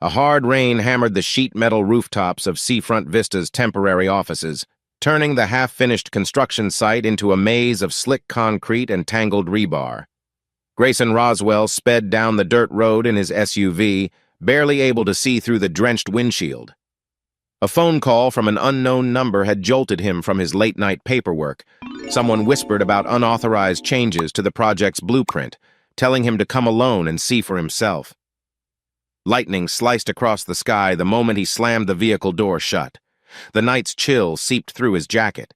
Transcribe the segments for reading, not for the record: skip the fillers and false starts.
A hard rain hammered the sheet metal rooftops of Seafront Vista's temporary offices, turning the half-finished construction site into a maze of slick concrete and tangled rebar. Grayson Roswell sped down the dirt road in his SUV, barely able to see through the drenched windshield. A phone call from an unknown number had jolted him from his late-night paperwork. Someone whispered about unauthorized changes to the project's blueprint, telling him to come alone and see for himself. Lightning sliced across the sky the moment he slammed the vehicle door shut. The night's chill seeped through his jacket.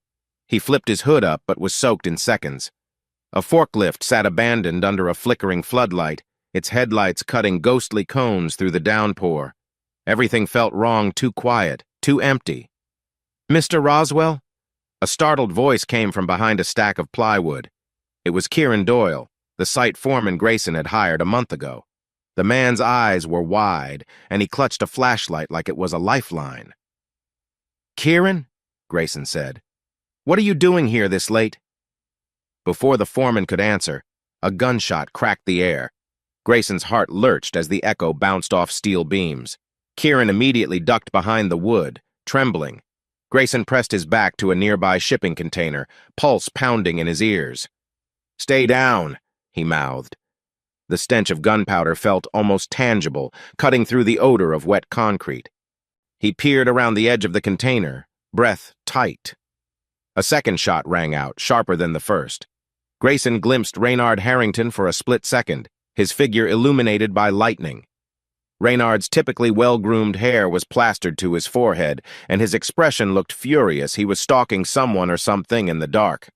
He flipped his hood up but was soaked in seconds. A forklift sat abandoned under a flickering floodlight, its headlights cutting ghostly cones through the downpour. Everything felt wrong, too quiet, too empty. "Mr. Roswell?" A startled voice came from behind a stack of plywood. It was Kieran Doyle, the site foreman Grayson had hired a month ago. The man's eyes were wide, and he clutched a flashlight like it was a lifeline. "Kieran?" Grayson said. "What are you doing here this late?" Before the foreman could answer, a gunshot cracked the air. Grayson's heart lurched as the echo bounced off steel beams. Kieran immediately ducked behind the wood, trembling. Grayson pressed his back to a nearby shipping container, pulse pounding in his ears. "Stay down," he mouthed. The stench of gunpowder felt almost tangible, cutting through the odor of wet concrete. He peered around the edge of the container, breath tight. A second shot rang out, sharper than the first. Grayson glimpsed Raynard Harrington for a split second, his figure illuminated by lightning. Raynard's typically well-groomed hair was plastered to his forehead, and his expression looked furious. He was stalking someone or something in the dark.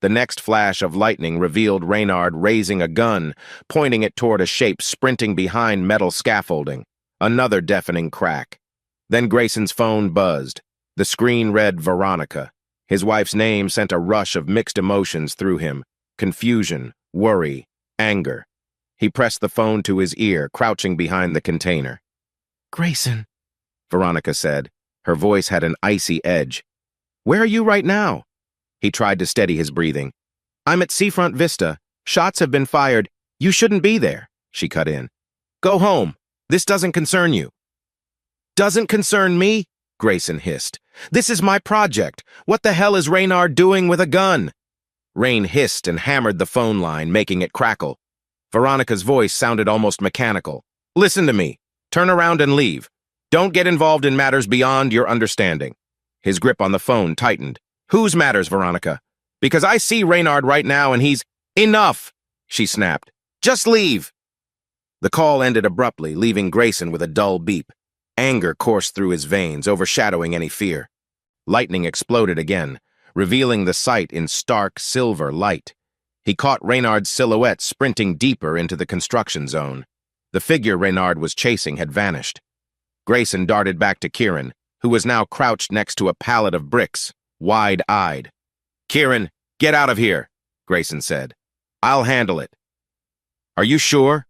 The next flash of lightning revealed Raynard raising a gun, pointing it toward a shape sprinting behind metal scaffolding. Another deafening crack. Then Grayson's phone buzzed. The screen read Veronica. His wife's name sent a rush of mixed emotions through him: confusion, worry, anger. He pressed the phone to his ear, crouching behind the container. "Grayson," Veronica said. Her voice had an icy edge. "Where are you right now?" He tried to steady his breathing. "I'm at Seafront Vista. Shots have been fired. You shouldn't be there," she cut in. "Go home. This doesn't concern you." "Doesn't concern me?" Grayson hissed. "This is my project. What the hell is Raynard doing with a gun?" Rain hissed and hammered the phone line, making it crackle. Veronica's voice sounded almost mechanical. "Listen to me. Turn around and leave. Don't get involved in matters beyond your understanding." His grip on the phone tightened. "Whose matters, Veronica? Because I see Raynard right now and he's—" "Enough!" she snapped. "Just leave!" The call ended abruptly, leaving Grayson with a dull beep. Anger coursed through his veins, overshadowing any fear. Lightning exploded again, revealing the site in stark silver light. He caught Raynard's silhouette sprinting deeper into the construction zone. The figure Raynard was chasing had vanished. Grayson darted back to Kieran, who was now crouched next to a pallet of bricks, wide-eyed. "Kieran, get out of here," Grayson said. "I'll handle it." "Are you sure?"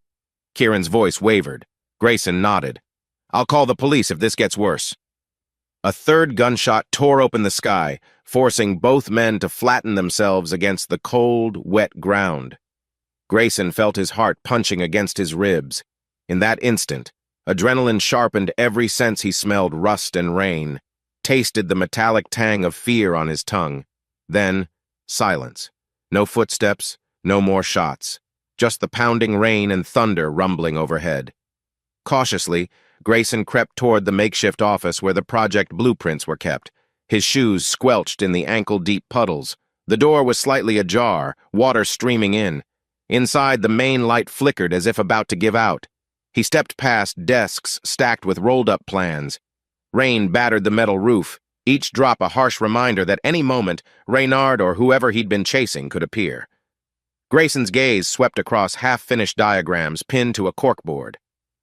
Kieran's voice wavered. Grayson nodded. "I'll call the police if this gets worse." A third gunshot tore open the sky, forcing both men to flatten themselves against the cold, wet ground. Grayson felt his heart punching against his ribs. In that instant, adrenaline sharpened every sense. He smelled rust and rain, tasted the metallic tang of fear on his tongue. Then, silence. No footsteps, no more shots. Just the pounding rain and thunder rumbling overhead. Cautiously, Grayson crept toward the makeshift office where the project blueprints were kept. His shoes squelched in the ankle-deep puddles. The door was slightly ajar, water streaming in. Inside, the main light flickered as if about to give out. He stepped past desks stacked with rolled-up plans. Rain battered the metal roof, each drop a harsh reminder that any moment Raynard or whoever he'd been chasing could appear. Grayson's gaze swept across half-finished diagrams pinned to a corkboard.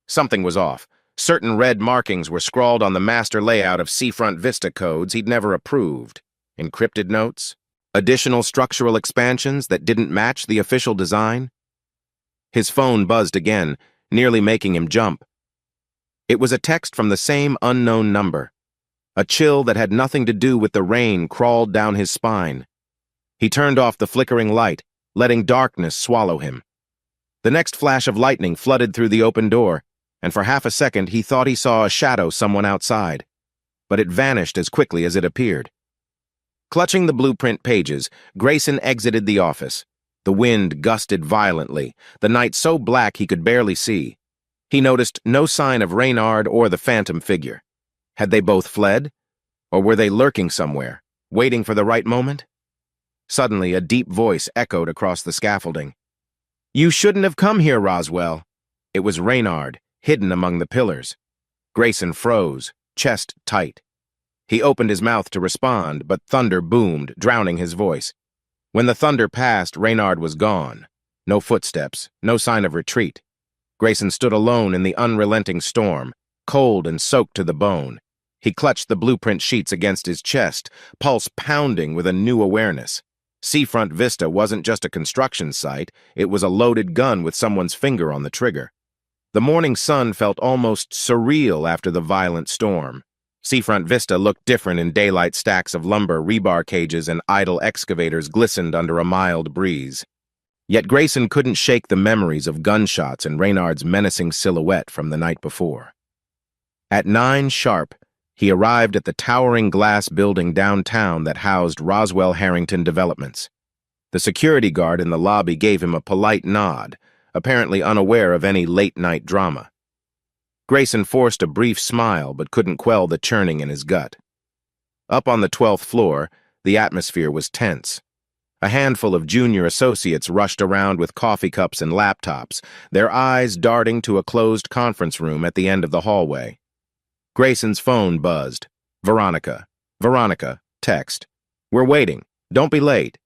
Something was off. Certain red markings were scrawled on the master layout of Seafront Vista codes he'd never approved. Encrypted notes? Additional structural expansions that didn't match the official design? His phone buzzed again, nearly making him jump. It was a text from the same unknown number. A chill that had nothing to do with the rain crawled down his spine. He turned off the flickering light, letting darkness swallow him. The next flash of lightning flooded through the open door. and for half a second he thought he saw a shadow someone outside, but it vanished as quickly as it appeared. Clutching the blueprint pages, Grayson exited the office. The wind gusted violently, the night so black he could barely see. He noticed no sign of Reynard or the phantom figure. Had they both fled? Or were they lurking somewhere, waiting for the right moment? Suddenly, a deep voice echoed across the scaffolding. "You shouldn't have come here, Roswell." It was Reynard, hidden among the pillars. Grayson froze, chest tight. He opened his mouth to respond, but thunder boomed, drowning his voice. When the thunder passed, Reynard was gone. No footsteps, no sign of retreat. Grayson stood alone in the unrelenting storm, cold and soaked to the bone. He clutched the blueprint sheets against his chest, pulse pounding with a new awareness. Seafront Vista wasn't just a construction site, it was a loaded gun with someone's finger on the trigger. The morning sun felt almost surreal after the violent storm. Seafront Vista looked different in daylight. Stacks of lumber, rebar cages, and idle excavators glistened under a mild breeze. Yet Grayson couldn't shake the memories of gunshots and Reynard's menacing silhouette from the night before. At 9 sharp, he arrived at the towering glass building downtown that housed Roswell Harrington Developments. The security guard in the lobby gave him a polite nod, apparently unaware of any late-night drama. Grayson forced a brief smile but couldn't quell the churning in his gut. Up on the 12th floor, the atmosphere was tense. A handful of junior associates rushed around with coffee cups and laptops, their eyes darting to a closed conference room at the end of the hallway. Grayson's phone buzzed. Veronica. Veronica. Text. "We're waiting. Don't be late."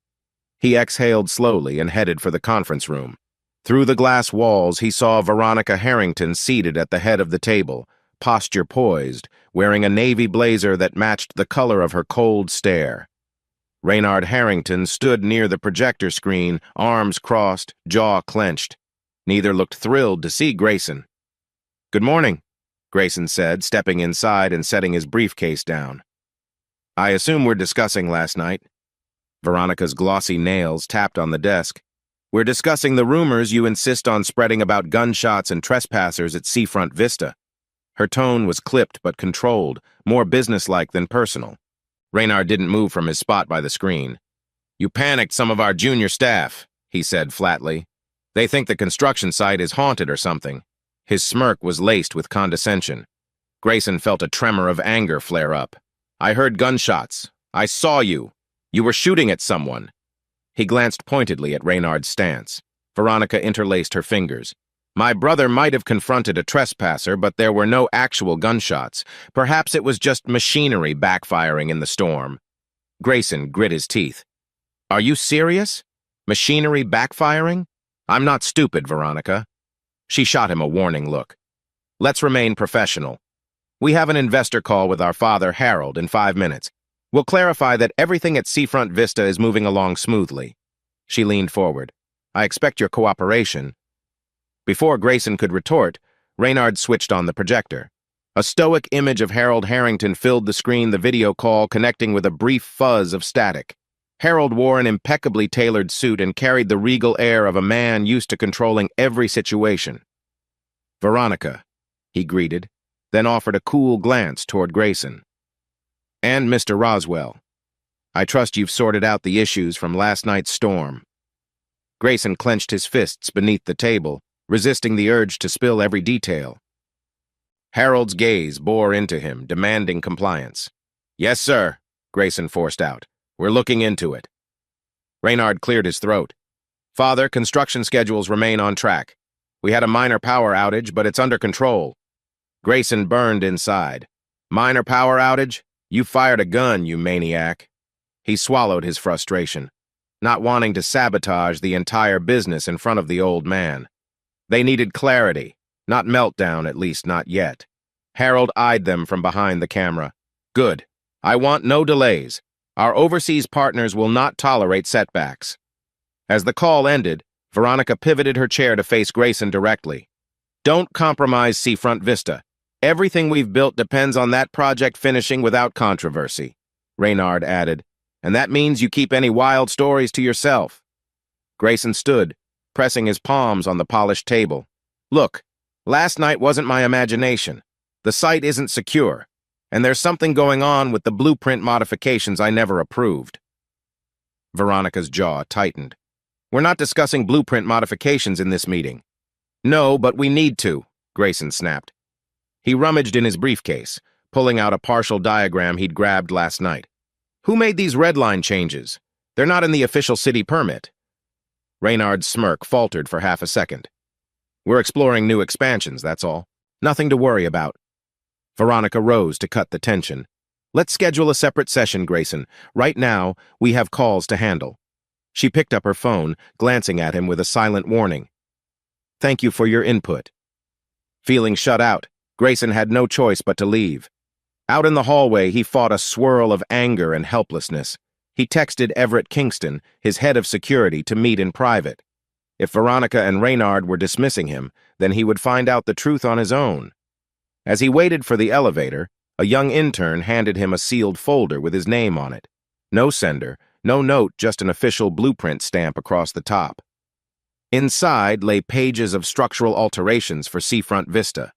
He exhaled slowly and headed for the conference room. Through the glass walls, he saw Veronica Harrington seated at the head of the table, posture poised, wearing a navy blazer that matched the color of her cold stare. Reynard Harrington stood near the projector screen, arms crossed, jaw clenched. Neither looked thrilled to see Grayson. "Good morning," Grayson said, stepping inside and setting his briefcase down. "I assume we're discussing last night." Veronica's glossy nails tapped on the desk. "We're discussing the rumors you insist on spreading about gunshots and trespassers at Seafront Vista." Her tone was clipped but controlled, more businesslike than personal. Reynard didn't move from his spot by the screen. "You panicked some of our junior staff," he said flatly. "They think the construction site is haunted or something." His smirk was laced with condescension. Grayson felt a tremor of anger flare up. "I heard gunshots. I saw you. You were shooting at someone." He glanced pointedly at Reynard's stance. Veronica interlaced her fingers. "My brother might have confronted a trespasser, but there were no actual gunshots. Perhaps it was just machinery backfiring in the storm." Grayson grit his teeth. "Are you serious? Machinery backfiring? I'm not stupid, Veronica." She shot him a warning look. "Let's remain professional. We have an investor call with our father, Harold, in 5 minutes. We'll clarify that everything at Seafront Vista is moving along smoothly." She leaned forward. "I expect your cooperation." Before Grayson could retort, Reynard switched on the projector. A stoic image of Harold Harrington filled the screen, the video call connecting with a brief fuzz of static. Harold wore an impeccably tailored suit and carried the regal air of a man used to controlling every situation. "Veronica," he greeted, then offered a cool glance toward Grayson. "And Mr. Roswell. I trust you've sorted out the issues from last night's storm." Grayson clenched his fists beneath the table, resisting the urge to spill every detail. Harold's gaze bore into him, demanding compliance. "Yes, sir," Grayson forced out. "We're looking into it." Reynard cleared his throat. "Father, construction schedules remain on track. We had a minor power outage, but it's under control." Grayson burned inside. "Minor power outage? You fired a gun, you maniac." He swallowed his frustration, not wanting to sabotage the entire business in front of the old man. They needed clarity, not meltdown, at least not yet. Harold eyed them from behind the camera. "Good. I want no delays. Our overseas partners will not tolerate setbacks." As the call ended, Veronica pivoted her chair to face Grayson directly. "Don't compromise Seafront Vista. Everything we've built depends on that project finishing without controversy," Reynard added. "And that means you keep any wild stories to yourself." Grayson stood, pressing his palms on the polished table. "Look, Last night wasn't my imagination. The site isn't secure, and there's something going on with the blueprint modifications I never approved. Veronica's jaw tightened. We're not discussing blueprint modifications in this meeting. No, but we need to, Grayson snapped. He rummaged in his briefcase, pulling out a partial diagram he'd grabbed last night. Who made these red line changes? They're not in the official city permit. Reynard's smirk faltered for half a second. We're exploring new expansions, that's all. Nothing to worry about. Veronica rose to cut the tension. Let's schedule a separate session, Grayson. Right now, we have calls to handle. She picked up her phone, glancing at him with a silent warning. Thank you for your input. Feeling shut out, Grayson had no choice but to leave. Out in the hallway, he fought a swirl of anger and helplessness. He texted Everett Kingston, his head of security, to meet in private. If Veronica and Reynard were dismissing him, then he would find out the truth on his own. As he waited for the elevator, a young intern handed him a sealed folder with his name on it. No sender, no note, just an official blueprint stamp across the top. Inside lay pages of structural alterations for Seafront Vista,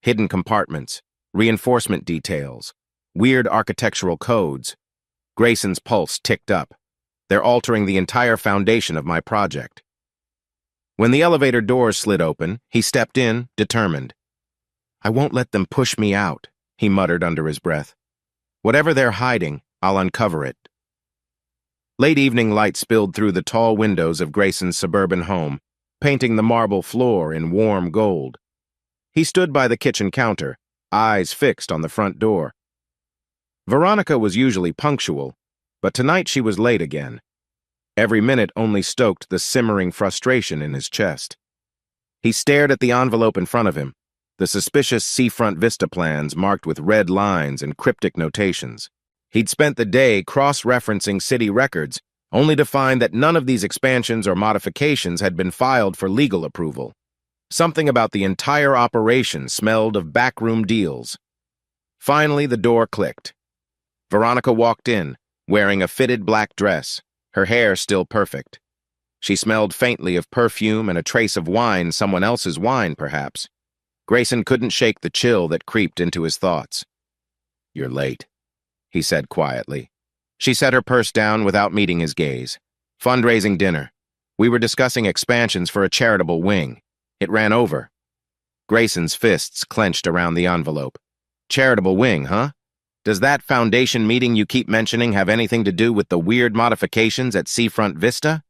hidden compartments, reinforcement details, weird architectural codes. Grayson's pulse ticked up. They're altering the entire foundation of my project. When the elevator doors slid open, he stepped in, determined. I won't let them push me out, he muttered under his breath. Whatever they're hiding, I'll uncover it. Late evening light spilled through the tall windows of Grayson's suburban home, painting the marble floor in warm gold. He stood by the kitchen counter, eyes fixed on the front door. Veronica was usually punctual, but tonight she was late again. Every minute only stoked the simmering frustration in his chest. He stared at the envelope in front of him, the suspicious Seafront Vista plans marked with red lines and cryptic notations. He'd spent the day cross-referencing city records, only to find that none of these expansions or modifications had been filed for legal approval. Something about the entire operation smelled of backroom deals. Finally, the door clicked. Veronica walked in, wearing a fitted black dress, her hair still perfect. She smelled faintly of perfume and a trace of wine, someone else's wine, perhaps. Grayson couldn't shake the chill that creeped into his thoughts. You're late, he said quietly. She set her purse down without meeting his gaze. Fundraising dinner. We were discussing expansions for a charitable wing. It ran over. Grayson's fists clenched around the envelope. Charitable wing, huh? Does that foundation meeting you keep mentioning have anything to do with the weird modifications at Seafront Vista?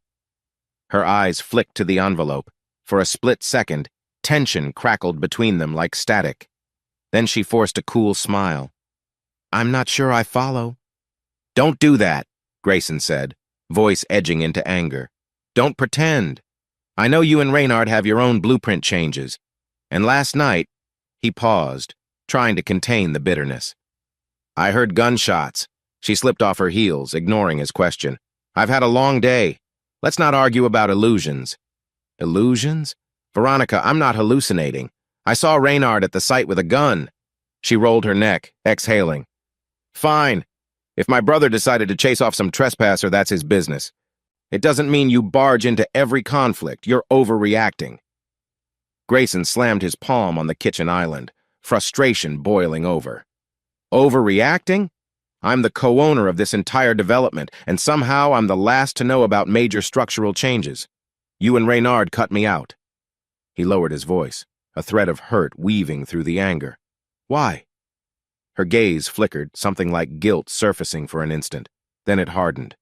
Her eyes flicked to the envelope. For a split second, tension crackled between them like static. Then she forced a cool smile. I'm not sure I follow. Don't do that, Grayson said, voice edging into anger. Don't pretend. I know you and Reynard have your own blueprint changes. And last night, he paused, trying to contain the bitterness. I heard gunshots. She slipped off her heels, ignoring his question. I've had a long day. Let's not argue about illusions. Illusions? Veronica, I'm not hallucinating. I saw Reynard at the site with a gun. She rolled her neck, exhaling. Fine. If my brother decided to chase off some trespasser, that's his business. It doesn't mean you barge into every conflict. You're overreacting. Grayson slammed his palm on the kitchen island, frustration boiling over. Overreacting? I'm the co-owner of this entire development, and somehow I'm the last to know about major structural changes. You and Reynard cut me out. He lowered his voice, a thread of hurt weaving through the anger. Why? Her gaze flickered, something like guilt surfacing for an instant. Then it hardened.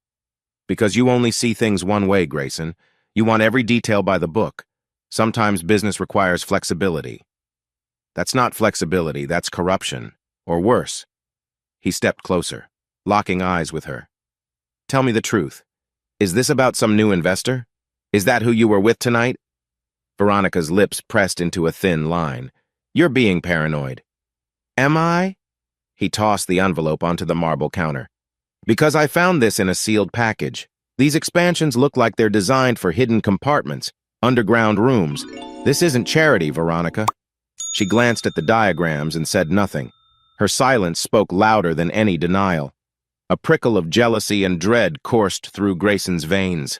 Because you only see things one way, Grayson. You want every detail by the book. Sometimes business requires flexibility. That's not flexibility, that's corruption. Or worse. He stepped closer, locking eyes with her. Tell me the truth. Is this about some new investor? Is that who you were with tonight? Veronica's lips pressed into a thin line. You're being paranoid. Am I? He tossed the envelope onto the marble counter. Because I found this in a sealed package. These expansions look like they're designed for hidden compartments, underground rooms. This isn't charity, Veronica. She glanced at the diagrams and said nothing. Her silence spoke louder than any denial. A prickle of jealousy and dread coursed through Grayson's veins.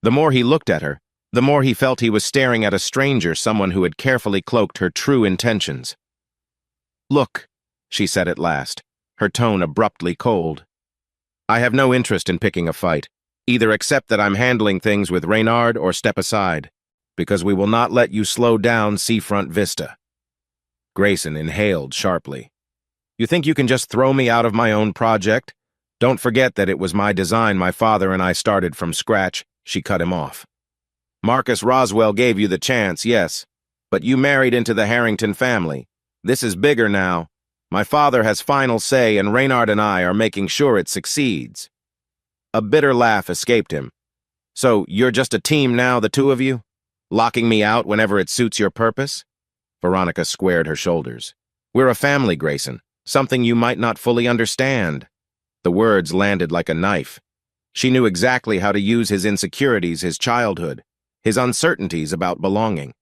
The more he looked at her, the more he felt he was staring at a stranger, someone who had carefully cloaked her true intentions. "Look," she said at last, her tone abruptly cold. "I have no interest in picking a fight. Either accept that I'm handling things with Reynard or step aside, because we will not let you slow down Seafront Vista." Grayson inhaled sharply. "You think you can just throw me out of my own project? Don't forget that it was my design my father and I started from scratch." She cut him off. "Marcus Roswell gave you the chance, yes, but you married into the Harrington family. This is bigger now. My father has final say, and Reynard and I are making sure it succeeds." A bitter laugh escaped him. "So you're just a team now, the two of you? Locking me out whenever it suits your purpose?" Veronica squared her shoulders. "We're a family, Grayson, something you might not fully understand." The words landed like a knife. She knew exactly how to use his insecurities, his childhood, his uncertainties about belonging.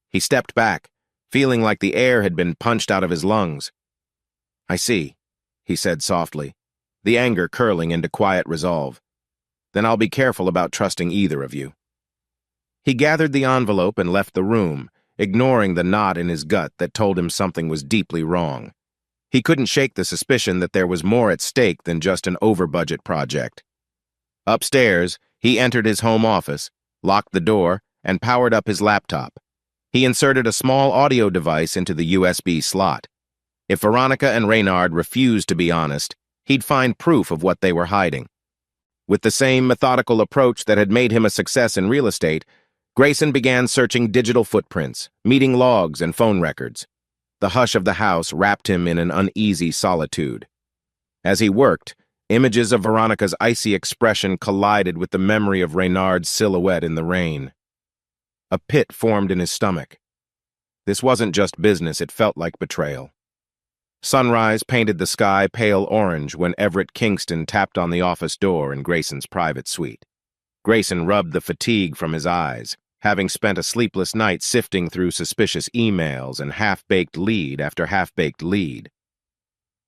He stepped back, feeling like the air had been punched out of his lungs. "I see," he said softly, the anger curling into quiet resolve. "Then I'll be careful about trusting either of you." He gathered the envelope and left the room, ignoring the knot in his gut that told him something was deeply wrong. He couldn't shake the suspicion that there was more at stake than just an over-budget project. Upstairs, he entered his home office, locked the door, and powered up his laptop. He inserted a small audio device into the USB slot. If Veronica and Reynard refused to be honest, he'd find proof of what they were hiding. With the same methodical approach that had made him a success in real estate, Grayson began searching digital footprints, meeting logs, and phone records. The hush of the house wrapped him in an uneasy solitude. As he worked, images of Veronica's icy expression collided with the memory of Reynard's silhouette in the rain. A pit formed in his stomach. This wasn't just business, it felt like betrayal. Sunrise painted the sky pale orange when Everett Kingston tapped on the office door in Grayson's private suite. Grayson rubbed the fatigue from his eyes, having spent a sleepless night sifting through suspicious emails and half-baked lead after half-baked lead.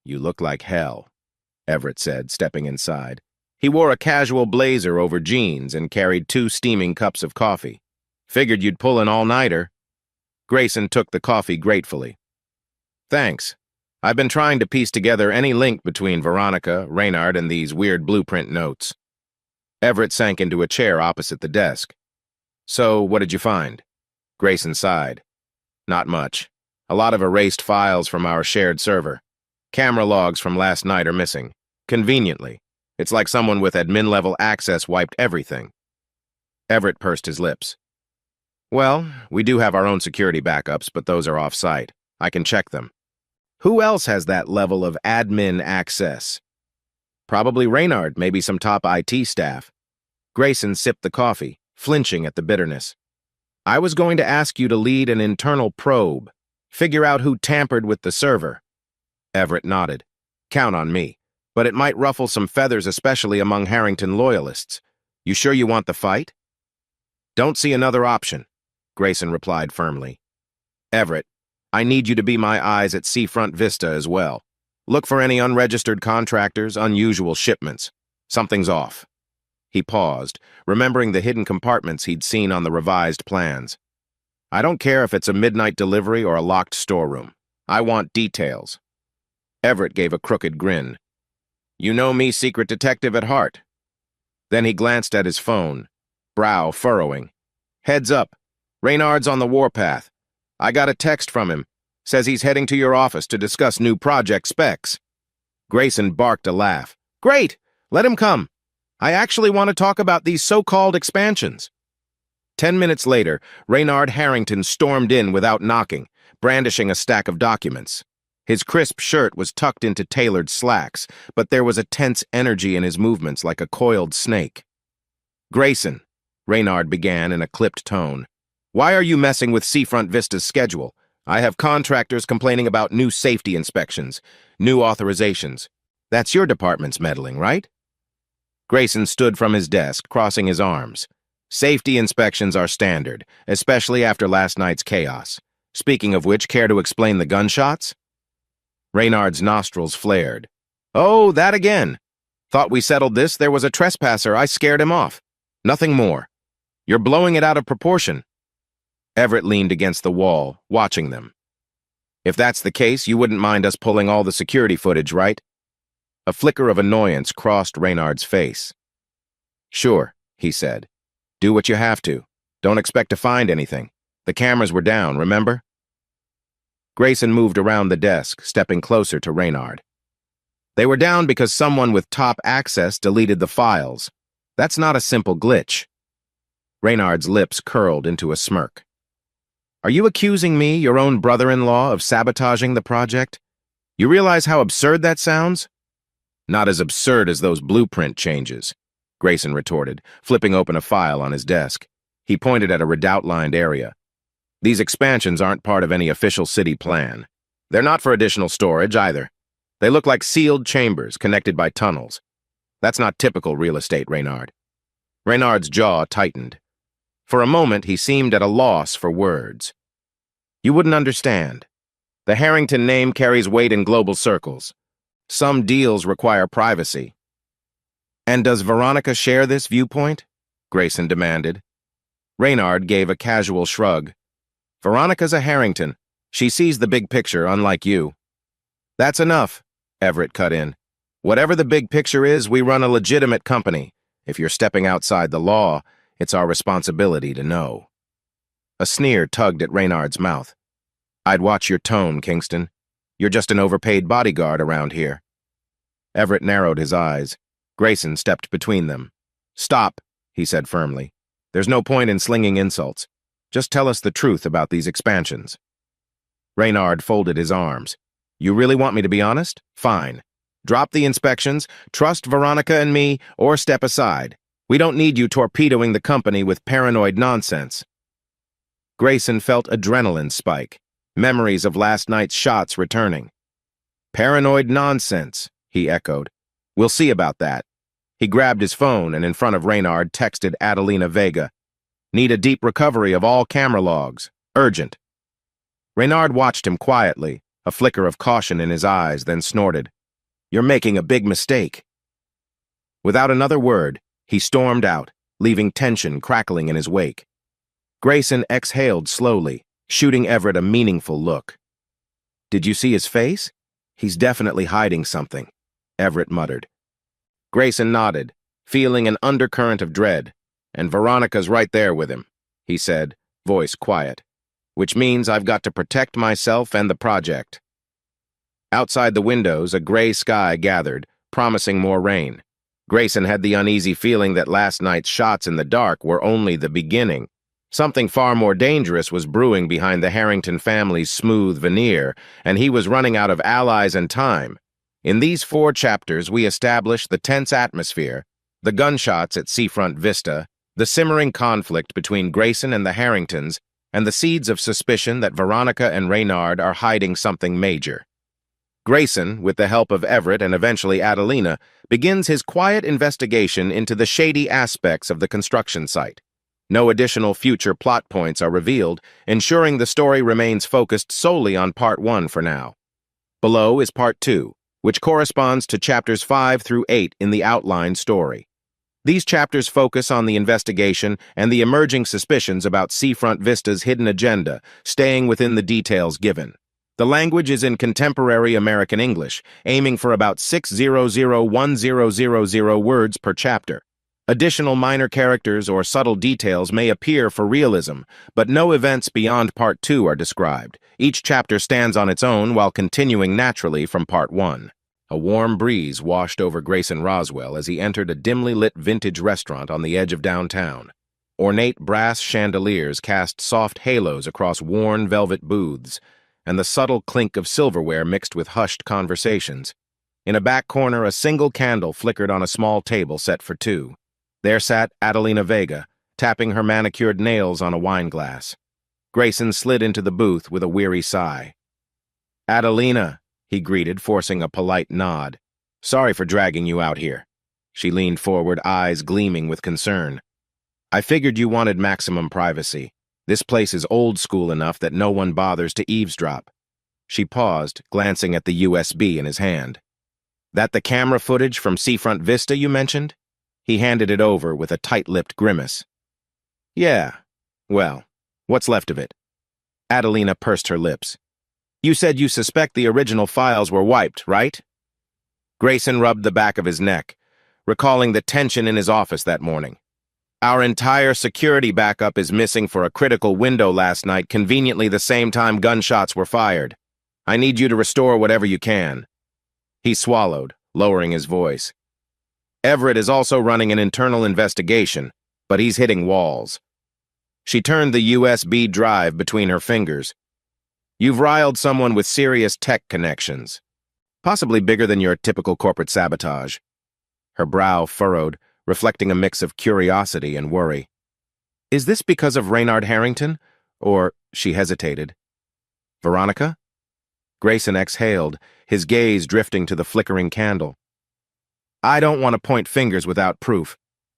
"You look like hell," Everett said, stepping inside. He wore a casual blazer over jeans and carried 2 steaming cups of coffee. "Figured you'd pull an all-nighter." Grayson took the coffee gratefully. "Thanks. I've been trying to piece together any link between Veronica, Reynard, and these weird blueprint notes." Everett sank into a chair opposite the desk. "So, what did you find?" Grayson sighed. "Not much. A lot of erased files from our shared server. Camera logs from last night are missing. Conveniently. It's like someone with admin-level access wiped everything." Everett pursed his lips. "Well, we do have our own security backups, but those are off-site. I can check them." "Who else has that level of admin access?" "Probably Reynard, maybe some top IT staff." Grayson sipped the coffee, flinching at the bitterness. "I was going to ask you to lead an internal probe, figure out who tampered with the server." Everett nodded. "Count on me, but it might ruffle some feathers, especially among Harrington loyalists. You sure you want the fight?" "Don't see another option," Grayson replied firmly. "Everett, I need you to be my eyes at Seafront Vista as well. Look for any unregistered contractors, unusual shipments. Something's off." He paused, remembering the hidden compartments he'd seen on the revised plans. "I don't care if it's a midnight delivery or a locked storeroom. I want details." Everett gave a crooked grin. "You know me, secret detective at heart." Then he glanced at his phone, brow furrowing. "Heads up. Reynard's on the warpath. I got a text from him. Says he's heading to your office to discuss new project specs." Grayson barked a laugh. "Great! Let him come. I actually want to talk about these so-called expansions." 10 minutes later, Reynard Harrington stormed in without knocking, brandishing a stack of documents. His crisp shirt was tucked into tailored slacks, but there was a tense energy in his movements like a coiled snake. "Grayson," Reynard began in a clipped tone, "why are you messing with Seafront Vista's schedule? I have contractors complaining about new safety inspections, new authorizations. That's your department's meddling, right?" Grayson stood from his desk, crossing his arms. "Safety inspections are standard, especially after last night's chaos. Speaking of which, care to explain the gunshots?" Reynard's nostrils flared. "Oh, that again. Thought we settled this. There was a trespasser. I scared him off. Nothing more." You're blowing it out of proportion. Everett leaned against the wall, watching them. If that's the case, you wouldn't mind us pulling all the security footage, right? A flicker of annoyance crossed Reynard's face. Sure, he said. Do what you have to. Don't expect to find anything. The cameras were down, remember? Grayson moved around the desk, stepping closer to Reynard. They were down because someone with top access deleted the files. That's not a simple glitch. Reynard's lips curled into a smirk. Are you accusing me, your own brother-in-law, of sabotaging the project? You realize how absurd that sounds? Not as absurd as those blueprint changes, Grayson retorted, flipping open a file on his desk. He pointed at a redoubt-lined area. These expansions aren't part of any official city plan. They're not for additional storage, either. They look like sealed chambers connected by tunnels. That's not typical real estate, Reynard. Reynard's jaw tightened. For a moment, he seemed at a loss for words. You wouldn't understand. The Harrington name carries weight in global circles. Some deals require privacy. And does Veronica share this viewpoint? Grayson demanded. Reynard gave a casual shrug. Veronica's a Harrington. She sees the big picture, unlike you. That's enough, Everett cut in. Whatever the big picture is, we run a legitimate company. If you're stepping outside the law, it's our responsibility to know. A sneer tugged at Reynard's mouth. I'd watch your tone, Kingston. You're just an overpaid bodyguard around here. Everett narrowed his eyes. Grayson stepped between them. Stop, he said firmly. There's no point in slinging insults. Just tell us the truth about these expansions. Reynard folded his arms. You really want me to be honest? Fine. Drop the inspections, trust Veronica and me, or step aside. We don't need you torpedoing the company with paranoid nonsense. Grayson felt adrenaline spike, memories of last night's shots returning. Paranoid nonsense, he echoed. We'll see about that. He grabbed his phone and in front of Reynard texted Adelina Vega. Need a deep recovery of all camera logs. Urgent. Reynard watched him quietly, a flicker of caution in his eyes, then snorted. You're making a big mistake. Without another word, he stormed out, leaving tension crackling in his wake. Grayson exhaled slowly, shooting Everett a meaningful look. Did you see his face? He's definitely hiding something, Everett muttered. Grayson nodded, feeling an undercurrent of dread. And Veronica's right there with him, he said, voice quiet. Which means I've got to protect myself and the project. Outside the windows, a gray sky gathered, promising more rain. Grayson had the uneasy feeling that last night's shots in the dark were only the beginning. Something far more dangerous was brewing behind the Harrington family's smooth veneer, and he was running out of allies and time. In these 4 chapters, we established the tense atmosphere, the gunshots at Seafront Vista, the simmering conflict between Grayson and the Harringtons, and the seeds of suspicion that Veronica and Reynard are hiding something major. Grayson, with the help of Everett and eventually Adelina, begins his quiet investigation into the shady aspects of the construction site. No additional future plot points are revealed, ensuring the story remains focused solely on Part 1 for now. Below is Part 2, which corresponds to chapters 5 through 8 in the outline story. These chapters focus on the investigation and the emerging suspicions about Seafront Vista's hidden agenda, staying within the details given. The language is in contemporary American English, aiming for about 6001000 words per chapter. Additional minor characters or subtle details may appear for realism, but no events beyond Part 2 are described. Each chapter stands on its own while continuing naturally from Part 1. A warm breeze washed over Grayson Roswell as he entered a dimly lit vintage restaurant on the edge of downtown. Ornate brass chandeliers cast soft halos across worn velvet booths, and the subtle clink of silverware mixed with hushed conversations. In a back corner, a single candle flickered on a small table set for 2. There sat Adelina Vega, tapping her manicured nails on a wine glass. Grayson slid into the booth with a weary sigh. Adelina, he greeted, forcing a polite nod. Sorry for dragging you out here. She leaned forward, eyes gleaming with concern. I figured you wanted maximum privacy. This place is old school enough that no one bothers to eavesdrop. She paused, glancing at the USB in his hand. That the camera footage from Seafront Vista you mentioned? He handed it over with a tight-lipped grimace. Yeah. Well, what's left of it? Adelina pursed her lips. You said you suspect the original files were wiped, right? Grayson rubbed the back of his neck, recalling the tension in his office that morning. Our entire security backup is missing for a critical window last night, conveniently the same time gunshots were fired. I need you to restore whatever you can. He swallowed, lowering his voice. Everett is also running an internal investigation, but he's hitting walls. She turned the USB drive between her fingers. You've riled someone with serious tech connections, possibly bigger than your typical corporate sabotage. Her brow furrowed, reflecting a mix of curiosity and worry. Is this because of Raynard Harrington? Or, she hesitated. Veronica? Grayson exhaled, his gaze drifting to the flickering candle. I don't want to point fingers without proof,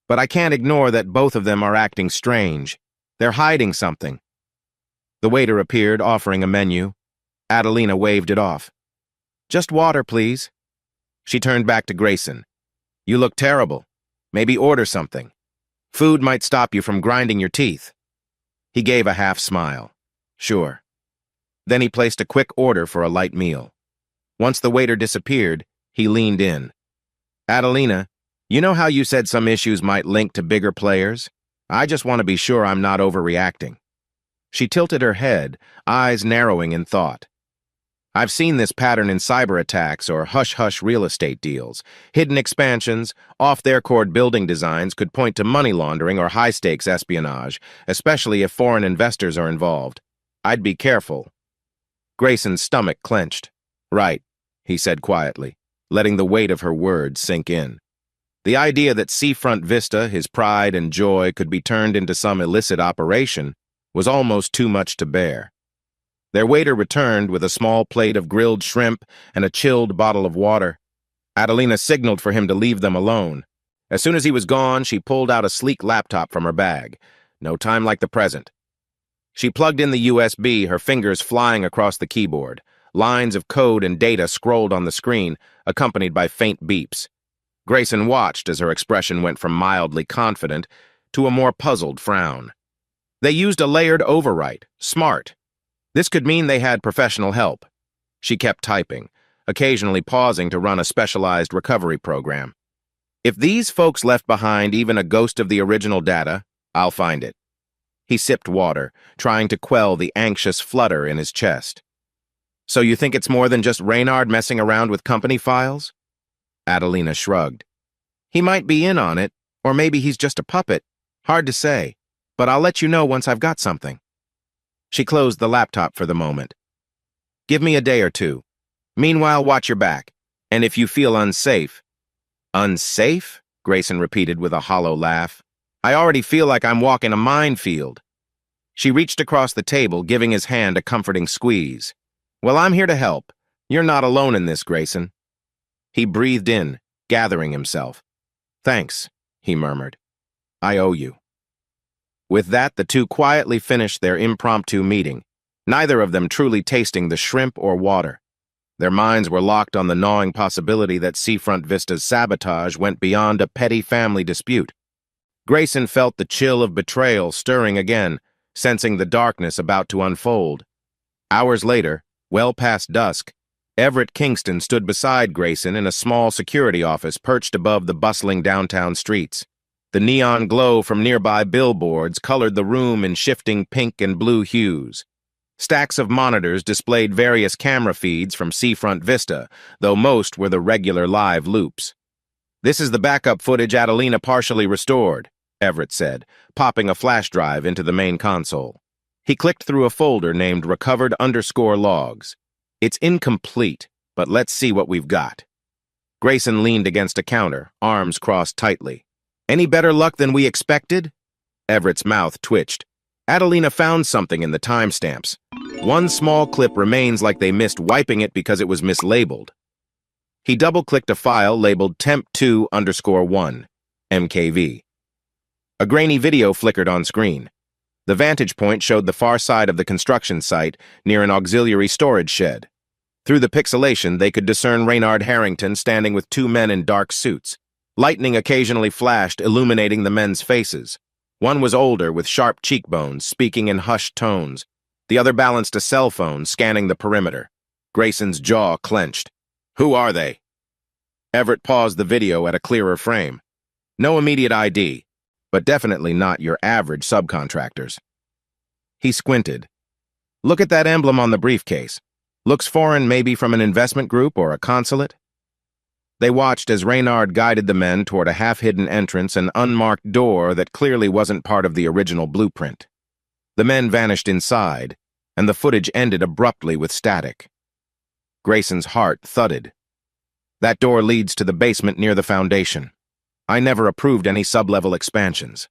but I can't ignore that both of them are acting strange. They're hiding something. The waiter appeared, offering a menu. Adelina waved it off. Just water, please. She turned back to Grayson. You look terrible. Maybe order something. Food might stop you from grinding your teeth. He gave a half smile. Sure. Then he placed a quick order for a light meal. Once the waiter disappeared, he leaned in. Adelina, you know how you said some issues might link to bigger players? I just want to be sure I'm not overreacting. She tilted her head, eyes narrowing in thought. I've seen this pattern in cyber attacks or hush-hush real estate deals. Hidden expansions, off-their-chord building designs could point to money laundering or high-stakes espionage, especially if foreign investors are involved. I'd be careful. Grayson's stomach clenched. Right, he said quietly, letting the weight of her words sink in. The idea that Seafront Vista, his pride and joy, could be turned into some illicit operation was almost too much to bear. Their waiter returned with a small plate of grilled shrimp and a chilled bottle of water. Adelina signaled for him to leave them alone. As soon as he was gone, she pulled out a sleek laptop from her bag. No time like the present. She plugged in the USB, her fingers flying across the keyboard. Lines of code and data scrolled on the screen, accompanied by faint beeps. Grayson watched as her expression went from mildly confident to a more puzzled frown. They used a layered overwrite, smart. This could mean they had professional help. She kept typing, occasionally pausing to run a specialized recovery program. If these folks left behind even a ghost of the original data, I'll find it. He sipped water, trying to quell the anxious flutter in his chest. So you think it's more than just Raynard messing around with company files? Adelina shrugged. He might be in on it, or maybe he's just a puppet. Hard to say, but I'll let you know once I've got something. She closed the laptop for the moment. Give me a day or two. Meanwhile, watch your back. And if you feel unsafe... Unsafe? Grayson repeated with a hollow laugh. I already feel like I'm walking a minefield. She reached across the table, giving his hand a comforting squeeze. Well, I'm here to help. You're not alone in this, Grayson. He breathed in, gathering himself. Thanks, he murmured. I owe you. With that, the two quietly finished their impromptu meeting, neither of them truly tasting the shrimp or water. Their minds were locked on the gnawing possibility that Seafront Vista's sabotage went beyond a petty family dispute. Grayson felt the chill of betrayal stirring again, sensing the darkness about to unfold. Hours later, well past dusk, Everett Kingston stood beside Grayson in a small security office perched above the bustling downtown streets. The neon glow from nearby billboards colored the room in shifting pink and blue hues. Stacks of monitors displayed various camera feeds from Seafront Vista, though most were the regular live loops. This is the backup footage Adelina partially restored, Everett said, popping a flash drive into the main console. He clicked through a folder named Recovered_Logs. It's incomplete, but let's see what we've got. Grayson leaned against a counter, arms crossed tightly. Any better luck than we expected? Everett's mouth twitched. Adelina found something in the timestamps. One small clip remains like they missed wiping it because it was mislabeled. He double-clicked a file labeled temp2_1, MKV. A grainy video flickered on screen. The vantage point showed the far side of the construction site near an auxiliary storage shed. Through the pixelation, they could discern Raynard Harrington standing with two men in dark suits. Lightning occasionally flashed, illuminating the men's faces. One was older, with sharp cheekbones, speaking in hushed tones. The other balanced a cell phone, scanning the perimeter. Grayson's jaw clenched. "Who are they?" Everett paused the video at a clearer frame. "No immediate ID, but definitely not your average subcontractors." He squinted. "Look at that emblem on the briefcase. Looks foreign, maybe from an investment group or a consulate." They watched as Reynard guided the men toward a half-hidden entrance, an unmarked door that clearly wasn't part of the original blueprint. The men vanished inside, and the footage ended abruptly with static. Grayson's heart thudded. "That door leads to the basement near the foundation. I never approved any sub-level expansions."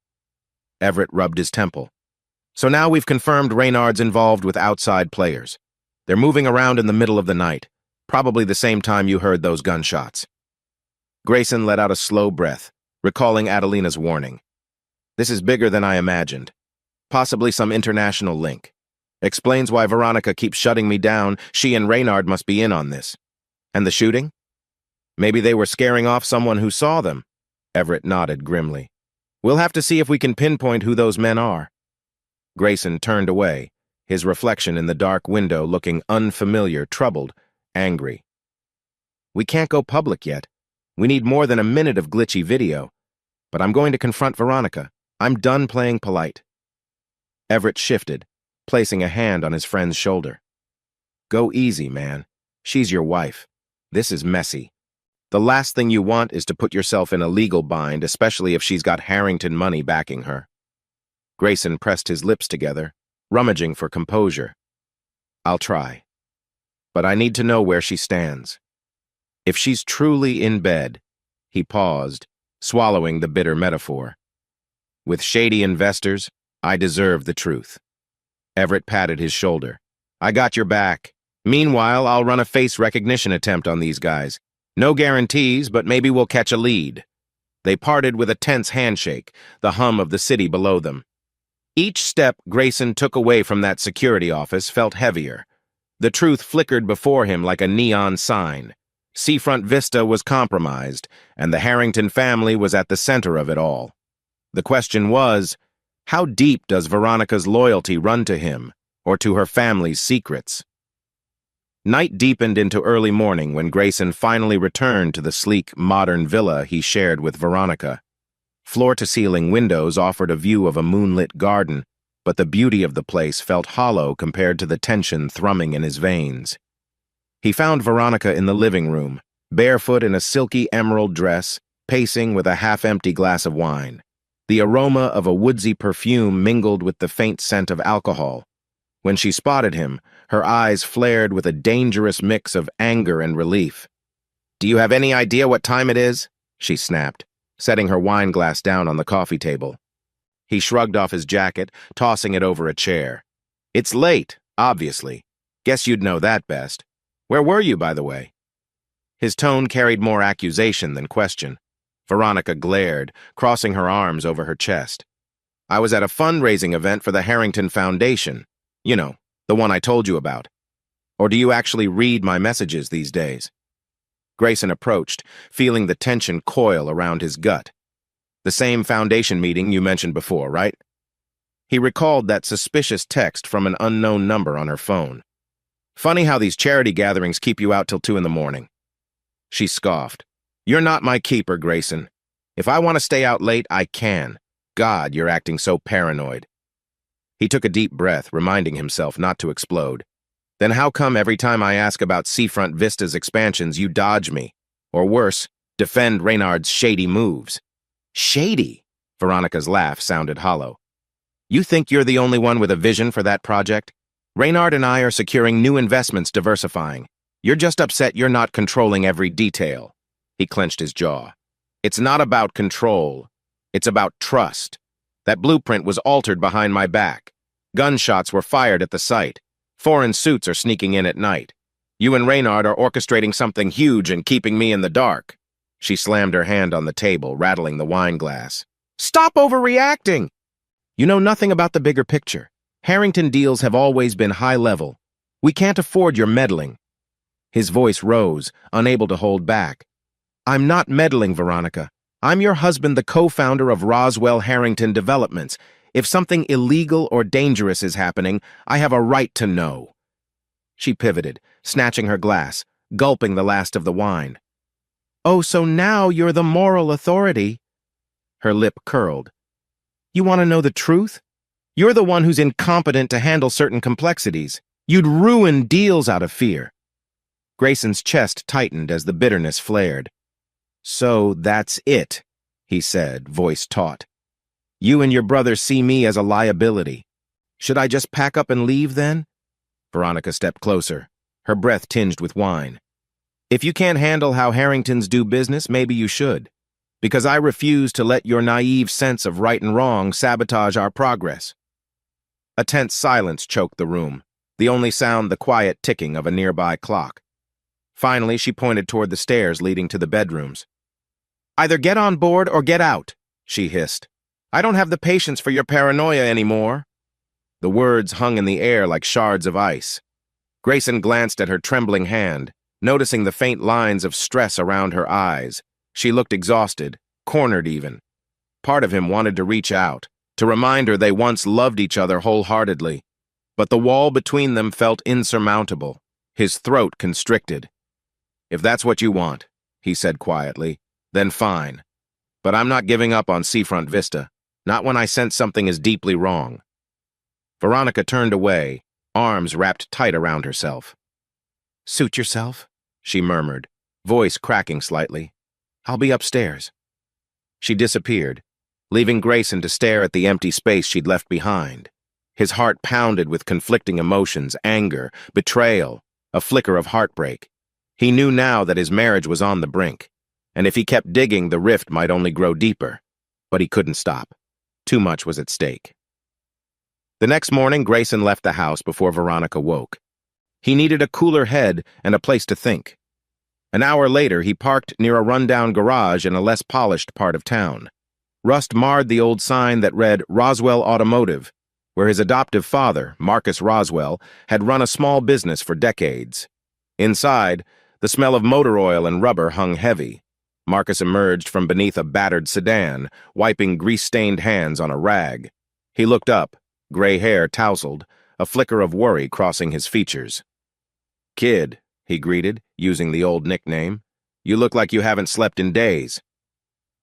Everett rubbed his temple. "So now we've confirmed Reynard's involved with outside players. They're moving around in the middle of the night, probably the same time you heard those gunshots." Grayson let out a slow breath, recalling Adelina's warning. "This is bigger than I imagined. Possibly some international link. Explains why Veronica keeps shutting me down. She and Reynard must be in on this. And the shooting? Maybe they were scaring off someone who saw them." Everett nodded grimly. "We'll have to see if we can pinpoint who those men are." Grayson turned away, his reflection in the dark window looking unfamiliar, troubled, angry. "We can't go public yet. We need more than a minute of glitchy video. But I'm going to confront Veronica. I'm done playing polite." Everett shifted, placing a hand on his friend's shoulder. "Go easy, man. She's your wife. This is messy. The last thing you want is to put yourself in a legal bind, especially if she's got Harrington money backing her." Grayson pressed his lips together, rummaging for composure. "I'll try. But I need to know where she stands. If she's truly in bed," he paused, swallowing the bitter metaphor, "with shady investors, I deserve the truth." Everett patted his shoulder. "I got your back. Meanwhile, I'll run a face recognition attempt on these guys. No guarantees, but maybe we'll catch a lead." They parted with a tense handshake, the hum of the city below them. Each step Grayson took away from that security office felt heavier. The truth flickered before him like a neon sign. Seafront Vista was compromised, and the Harrington family was at the center of it all. The question was, how deep does Veronica's loyalty run to him, or to her family's secrets? Night deepened into early morning when Grayson finally returned to the sleek, modern villa he shared with Veronica. Floor-to-ceiling windows offered a view of a moonlit garden, but the beauty of the place felt hollow compared to the tension thrumming in his veins. He found Veronica in the living room, barefoot in a silky emerald dress, pacing with a half-empty glass of wine. The aroma of a woodsy perfume mingled with the faint scent of alcohol. When she spotted him, her eyes flared with a dangerous mix of anger and relief. "Do you have any idea what time it is?" she snapped, setting her wine glass down on the coffee table. He shrugged off his jacket, tossing it over a chair. "It's late, obviously. Guess you'd know that best. Where were you, by the way?" His tone carried more accusation than question. Veronica glared, crossing her arms over her chest. "I was at a fundraising event for the Harrington Foundation. You know, the one I told you about. Or do you actually read my messages these days?" Grayson approached, feeling the tension coil around his gut. "The same foundation meeting you mentioned before, right?" He recalled that suspicious text from an unknown number on her phone. "Funny how these charity gatherings keep you out till 2 in the morning." She scoffed. "You're not my keeper, Grayson. If I want to stay out late, I can. God, you're acting so paranoid." He took a deep breath, reminding himself not to explode. "Then how come every time I ask about Seafront Vista's expansions, you dodge me? Or worse, defend Reynard's shady moves?" "Shady?" Veronica's laugh sounded hollow. "You think you're the only one with a vision for that project? Reynard and I are securing new investments, diversifying. You're just upset you're not controlling every detail." He clenched his jaw. "It's not about control. It's about trust. That blueprint was altered behind my back. Gunshots were fired at the site. Foreign suits are sneaking in at night. You and Reynard are orchestrating something huge and keeping me in the dark." She slammed her hand on the table, rattling the wine glass. "Stop overreacting! You know nothing about the bigger picture. Harrington deals have always been high level. We can't afford your meddling." His voice rose, unable to hold back. "I'm not meddling, Veronica. I'm your husband, the co-founder of Roswell Harrington Developments. If something illegal or dangerous is happening, I have a right to know." She pivoted, snatching her glass, gulping the last of the wine. "Oh, so now you're the moral authority." Her lip curled. "You want to know the truth? You're the one who's incompetent to handle certain complexities. You'd ruin deals out of fear." Grayson's chest tightened as the bitterness flared. "So that's it," he said, voice taut. "You and your brother see me as a liability. Should I just pack up and leave then?" Veronica stepped closer, her breath tinged with wine. "If you can't handle how Harringtons do business, maybe you should. Because I refuse to let your naive sense of right and wrong sabotage our progress." A tense silence choked the room, the only sound the quiet ticking of a nearby clock. Finally, she pointed toward the stairs leading to the bedrooms. "Either get on board or get out," she hissed. "I don't have the patience for your paranoia anymore." The words hung in the air like shards of ice. Grayson glanced at her trembling hand, noticing the faint lines of stress around her eyes. She looked exhausted, cornered even. Part of him wanted to reach out, to remind her they once loved each other wholeheartedly. But the wall between them felt insurmountable, his throat constricted. "If that's what you want," he said quietly, "then fine. But I'm not giving up on Seafront Vista, not when I sense something is deeply wrong." Veronica turned away, arms wrapped tight around herself. "Suit yourself," she murmured, voice cracking slightly. "I'll be upstairs." She disappeared, leaving Grayson to stare at the empty space she'd left behind. His heart pounded with conflicting emotions, anger, betrayal, a flicker of heartbreak. He knew now that his marriage was on the brink, and if he kept digging, the rift might only grow deeper. But he couldn't stop. Too much was at stake. The next morning, Grayson left the house before Veronica woke. He needed a cooler head and a place to think. An hour later, he parked near a rundown garage in a less polished part of town. Rust marred the old sign that read Roswell Automotive, where his adoptive father, Marcus Roswell, had run a small business for decades. Inside, the smell of motor oil and rubber hung heavy. Marcus emerged from beneath a battered sedan, wiping grease-stained hands on a rag. He looked up, gray hair tousled, a flicker of worry crossing his features. "Kid," he greeted, using the old nickname, "you look like you haven't slept in days."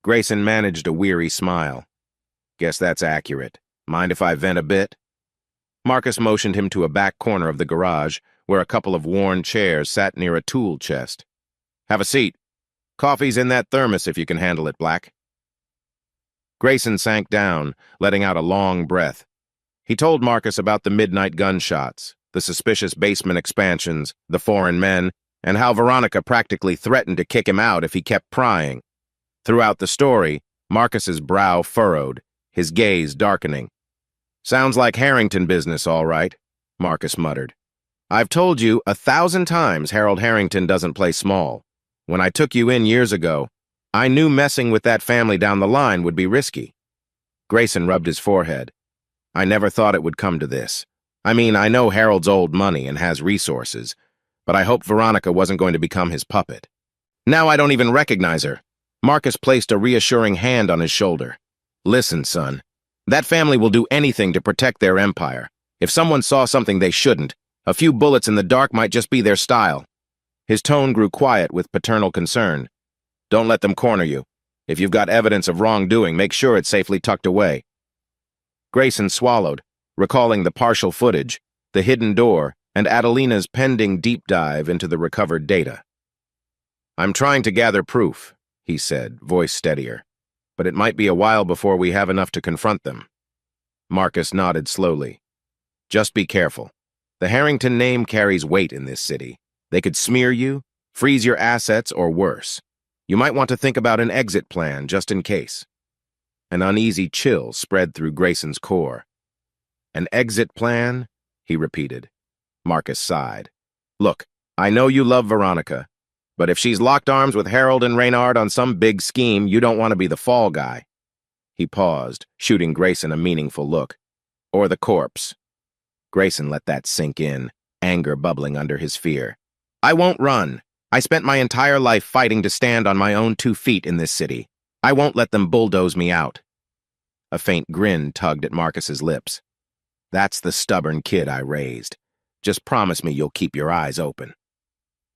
Grayson managed a weary smile. "Guess that's accurate. Mind if I vent a bit?" Marcus motioned him to a back corner of the garage, where a couple of worn chairs sat near a tool chest. "Have a seat. Coffee's in that thermos if you can handle it, Black." Grayson sank down, letting out a long breath. He told Marcus about the midnight gunshots, the suspicious basement expansions, the foreign men, and how Veronica practically threatened to kick him out if he kept prying. Throughout the story, Marcus's brow furrowed, his gaze darkening. "Sounds like Harrington business, all right," Marcus muttered. "I've told you 1,000 times Harold Harrington doesn't play small. When I took you in years ago, I knew messing with that family down the line would be risky." Grayson rubbed his forehead. "I never thought it would come to this. I mean, I know Harold's old money and has resources, but I hoped Veronica wasn't going to become his puppet. Now I don't even recognize her." Marcus placed a reassuring hand on his shoulder. "Listen, son, that family will do anything to protect their empire. If someone saw something they shouldn't, a few bullets in the dark might just be their style." His tone grew quiet with paternal concern. "Don't let them corner you. If you've got evidence of wrongdoing, make sure it's safely tucked away." Grayson swallowed, recalling the partial footage, the hidden door, and Adelina's pending deep dive into the recovered data. "I'm trying to gather proof," he said, voice steadier, "but it might be a while before we have enough to confront them." Marcus nodded slowly. "Just be careful. The Harrington name carries weight in this city. They could smear you, freeze your assets, or worse. You might want to think about an exit plan just in case." An uneasy chill spread through Grayson's core. "An exit plan?" he repeated. Marcus sighed. "Look, I know you love Veronica, but if she's locked arms with Harold and Reynard on some big scheme, you don't want to be the fall guy." He paused, shooting Grayson a meaningful look. "Or the corpse." Grayson let that sink in, anger bubbling under his fear. "I won't run. I spent my entire life fighting to stand on my own 2 feet in this city. I won't let them bulldoze me out. A faint grin tugged at Marcus's lips. That's the stubborn kid I raised. Just promise me you'll keep your eyes open.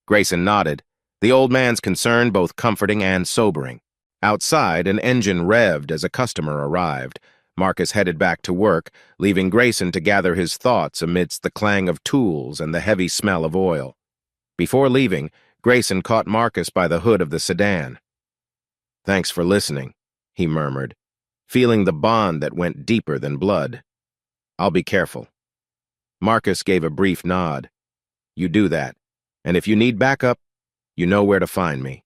Grayson nodded, the old man's concern both comforting and sobering. Outside, an engine revved as a customer arrived. Marcus headed back to work, leaving Grayson to gather his thoughts amidst the clang of tools and the heavy smell of oil. Before leaving, Grayson caught Marcus by the hood of the sedan. "Thanks for listening," he murmured, feeling the bond that went deeper than blood. "I'll be careful." Marcus gave a brief nod. "You do that, and if you need backup, you know where to find me."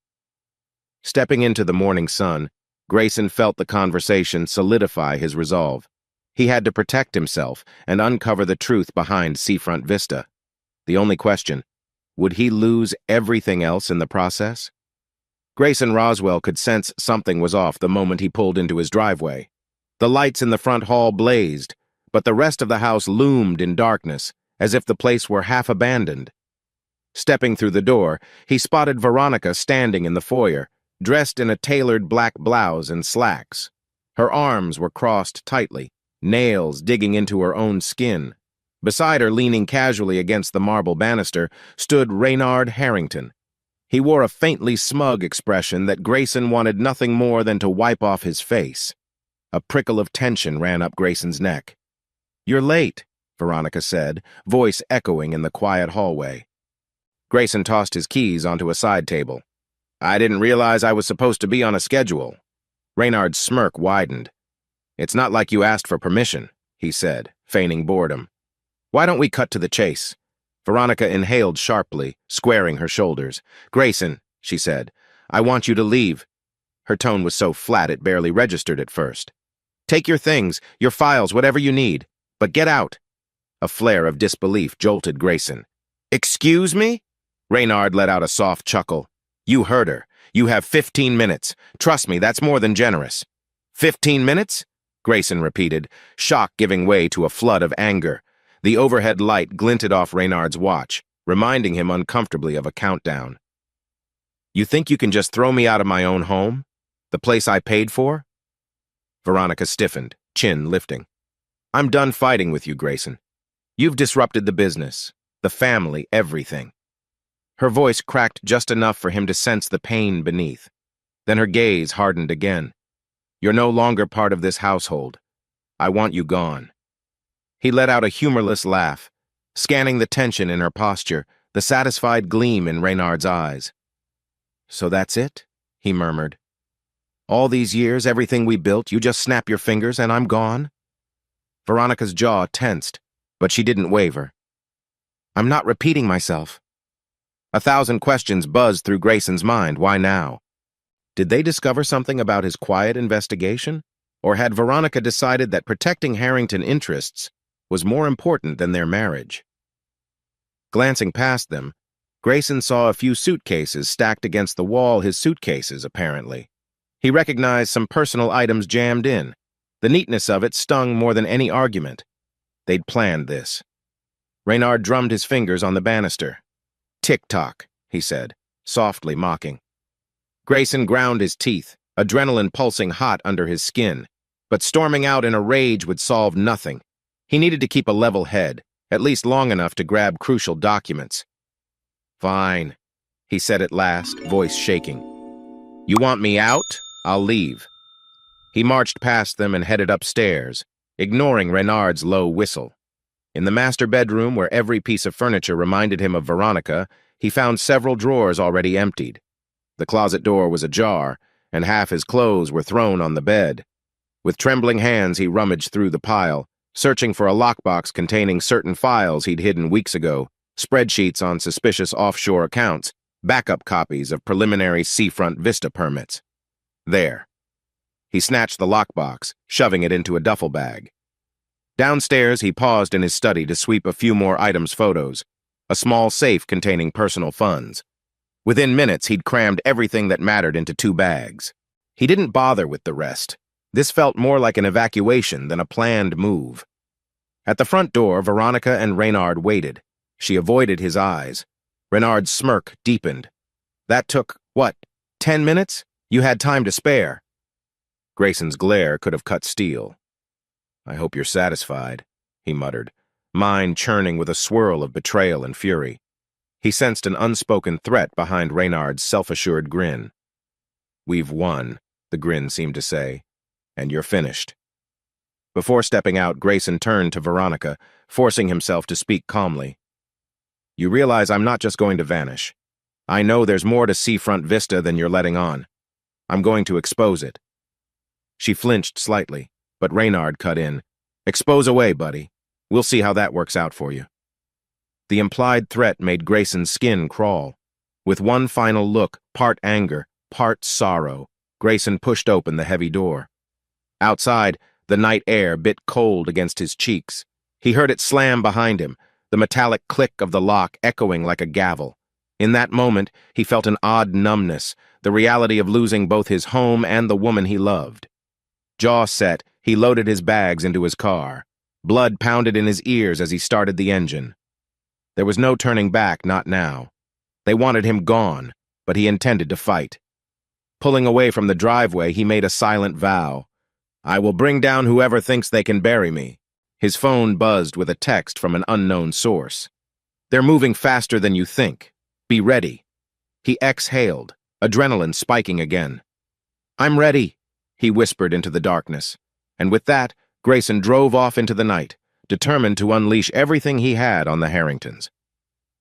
Stepping into the morning sun, Grayson felt the conversation solidify his resolve. He had to protect himself and uncover the truth behind Seafront Vista. The only question, would he lose everything else in the process? Grayson Roswell could sense something was off the moment he pulled into his driveway. The lights in the front hall blazed, but the rest of the house loomed in darkness, as if the place were half abandoned. Stepping through the door, he spotted Veronica standing in the foyer, dressed in a tailored black blouse and slacks. Her arms were crossed tightly, nails digging into her own skin. Beside her, leaning casually against the marble banister, stood Reynard Harrington. He wore a faintly smug expression that Grayson wanted nothing more than to wipe off his face. A prickle of tension ran up Grayson's neck. "You're late," Veronica said, voice echoing in the quiet hallway. Grayson tossed his keys onto a side table. "I didn't realize I was supposed to be on a schedule." Reynard's smirk widened. "It's not like you asked for permission," he said, feigning boredom. "Why don't we cut to the chase?" Veronica inhaled sharply, squaring her shoulders. "Grayson," she said, "I want you to leave." Her tone was so flat it barely registered at first. "Take your things, your files, whatever you need, but get out." A flare of disbelief jolted Grayson. "Excuse me?" Reynard let out a soft chuckle. "You heard her. You have 15 minutes. Trust me, that's more than generous." 15 minutes? Grayson repeated, shock giving way to a flood of anger. The overhead light glinted off Reynard's watch, reminding him uncomfortably of a countdown. "You think you can just throw me out of my own home? The place I paid for?" Veronica stiffened, chin lifting. "I'm done fighting with you, Grayson. You've disrupted the business, the family, everything." Her voice cracked just enough for him to sense the pain beneath. Then her gaze hardened again. "You're no longer part of this household. I want you gone." He let out a humorless laugh, scanning the tension in her posture, the satisfied gleam in Reynard's eyes. "So that's it?" he murmured. "All these years, everything we built, you just snap your fingers and I'm gone?" Veronica's jaw tensed, but she didn't waver. "I'm not repeating myself." 1,000 questions buzzed through Grayson's mind. Why now? Did they discover something about his quiet investigation? Or had Veronica decided that protecting Harrington interests was more important than their marriage? Glancing past them, Grayson saw a few suitcases stacked against the wall, his suitcases, apparently. He recognized some personal items jammed in. The neatness of it stung more than any argument. They'd planned this. Reynard drummed his fingers on the banister. "Tick-tock," he said, softly mocking. Grayson ground his teeth, adrenaline pulsing hot under his skin. But storming out in a rage would solve nothing. He needed to keep a level head, at least long enough to grab crucial documents. "Fine," he said at last, voice shaking. "You want me out? I'll leave." He marched past them and headed upstairs, ignoring Reynard's low whistle. In the master bedroom, where every piece of furniture reminded him of Veronica, he found several drawers already emptied. The closet door was ajar, and half his clothes were thrown on the bed. With trembling hands, he rummaged through the pile, searching for a lockbox containing certain files he'd hidden weeks ago, spreadsheets on suspicious offshore accounts, backup copies of preliminary Seafront Vista permits. There. He snatched the lockbox, shoving it into a duffel bag. Downstairs, he paused in his study to sweep a few more items' photos, a small safe containing personal funds. Within minutes, he'd crammed everything that mattered into 2 bags. He didn't bother with the rest. This felt more like an evacuation than a planned move. At the front door, Veronica and Reynard waited. She avoided his eyes. Reynard's smirk deepened. "That took, what, 10 minutes? You had time to spare." Grayson's glare could have cut steel. "I hope you're satisfied," he muttered, mind churning with a swirl of betrayal and fury. He sensed an unspoken threat behind Reynard's self-assured grin. "We've won," the grin seemed to say, "and you're finished." Before stepping out, Grayson turned to Veronica, forcing himself to speak calmly. "You realize I'm not just going to vanish. I know there's more to Seafront Vista than you're letting on. I'm going to expose it." She flinched slightly, but Reynard cut in. "Expose away, buddy. We'll see how that works out for you." The implied threat made Grayson's skin crawl. With one final look, part anger, part sorrow, Grayson pushed open the heavy door. Outside, the night air bit cold against his cheeks. He heard it slam behind him, the metallic click of the lock echoing like a gavel. In that moment, he felt an odd numbness, the reality of losing both his home and the woman he loved. Jaw set, he loaded his bags into his car. Blood pounded in his ears as he started the engine. There was no turning back, not now. They wanted him gone, but he intended to fight. Pulling away from the driveway, he made a silent vow. "I will bring down whoever thinks they can bury me." His phone buzzed with a text from an unknown source. "They're moving faster than you think. Be ready." He exhaled, adrenaline spiking again. "I'm ready," he whispered into the darkness. And with that, Grayson drove off into the night, determined to unleash everything he had on the Harringtons.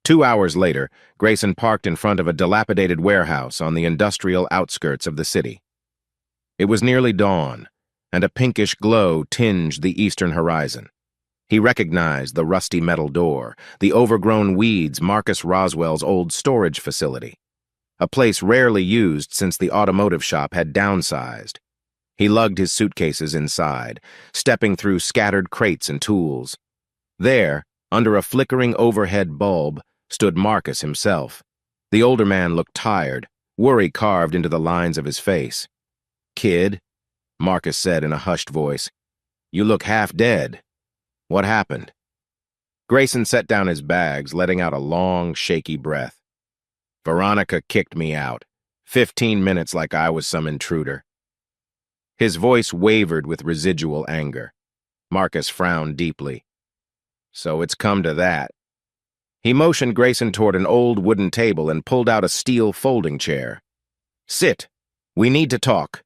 2 hours later, Grayson parked in front of a dilapidated warehouse on the industrial outskirts of the city. It was nearly dawn, and a pinkish glow tinged the eastern horizon. He recognized the rusty metal door, the overgrown weeds Marcus Roswell's old storage facility, a place rarely used since the automotive shop had downsized. He lugged his suitcases inside, stepping through scattered crates and tools. There, under a flickering overhead bulb, stood Marcus himself. The older man looked tired, worry carved into the lines of his face. "Kid," Marcus said in a hushed voice, "you look half dead. What happened?" Grayson set down his bags, letting out a long, shaky breath. "Veronica kicked me out. 15 minutes like I was some intruder." His voice wavered with residual anger. Marcus frowned deeply. "So it's come to that." He motioned Grayson toward an old wooden table and pulled out a steel folding chair. "Sit. We need to talk."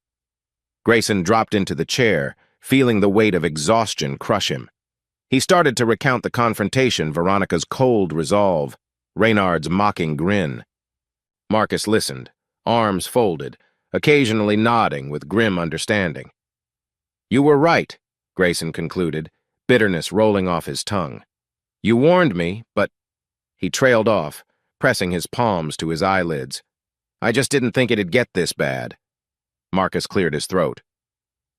Grayson dropped into the chair, feeling the weight of exhaustion crush him. He started to recount the confrontation, Veronica's cold resolve, Reynard's mocking grin. Marcus listened, arms folded, occasionally nodding with grim understanding. "You were right," Grayson concluded, bitterness rolling off his tongue. "You warned me, but—" He trailed off, pressing his palms to his eyelids. "I just didn't think it'd get this bad." Marcus cleared his throat.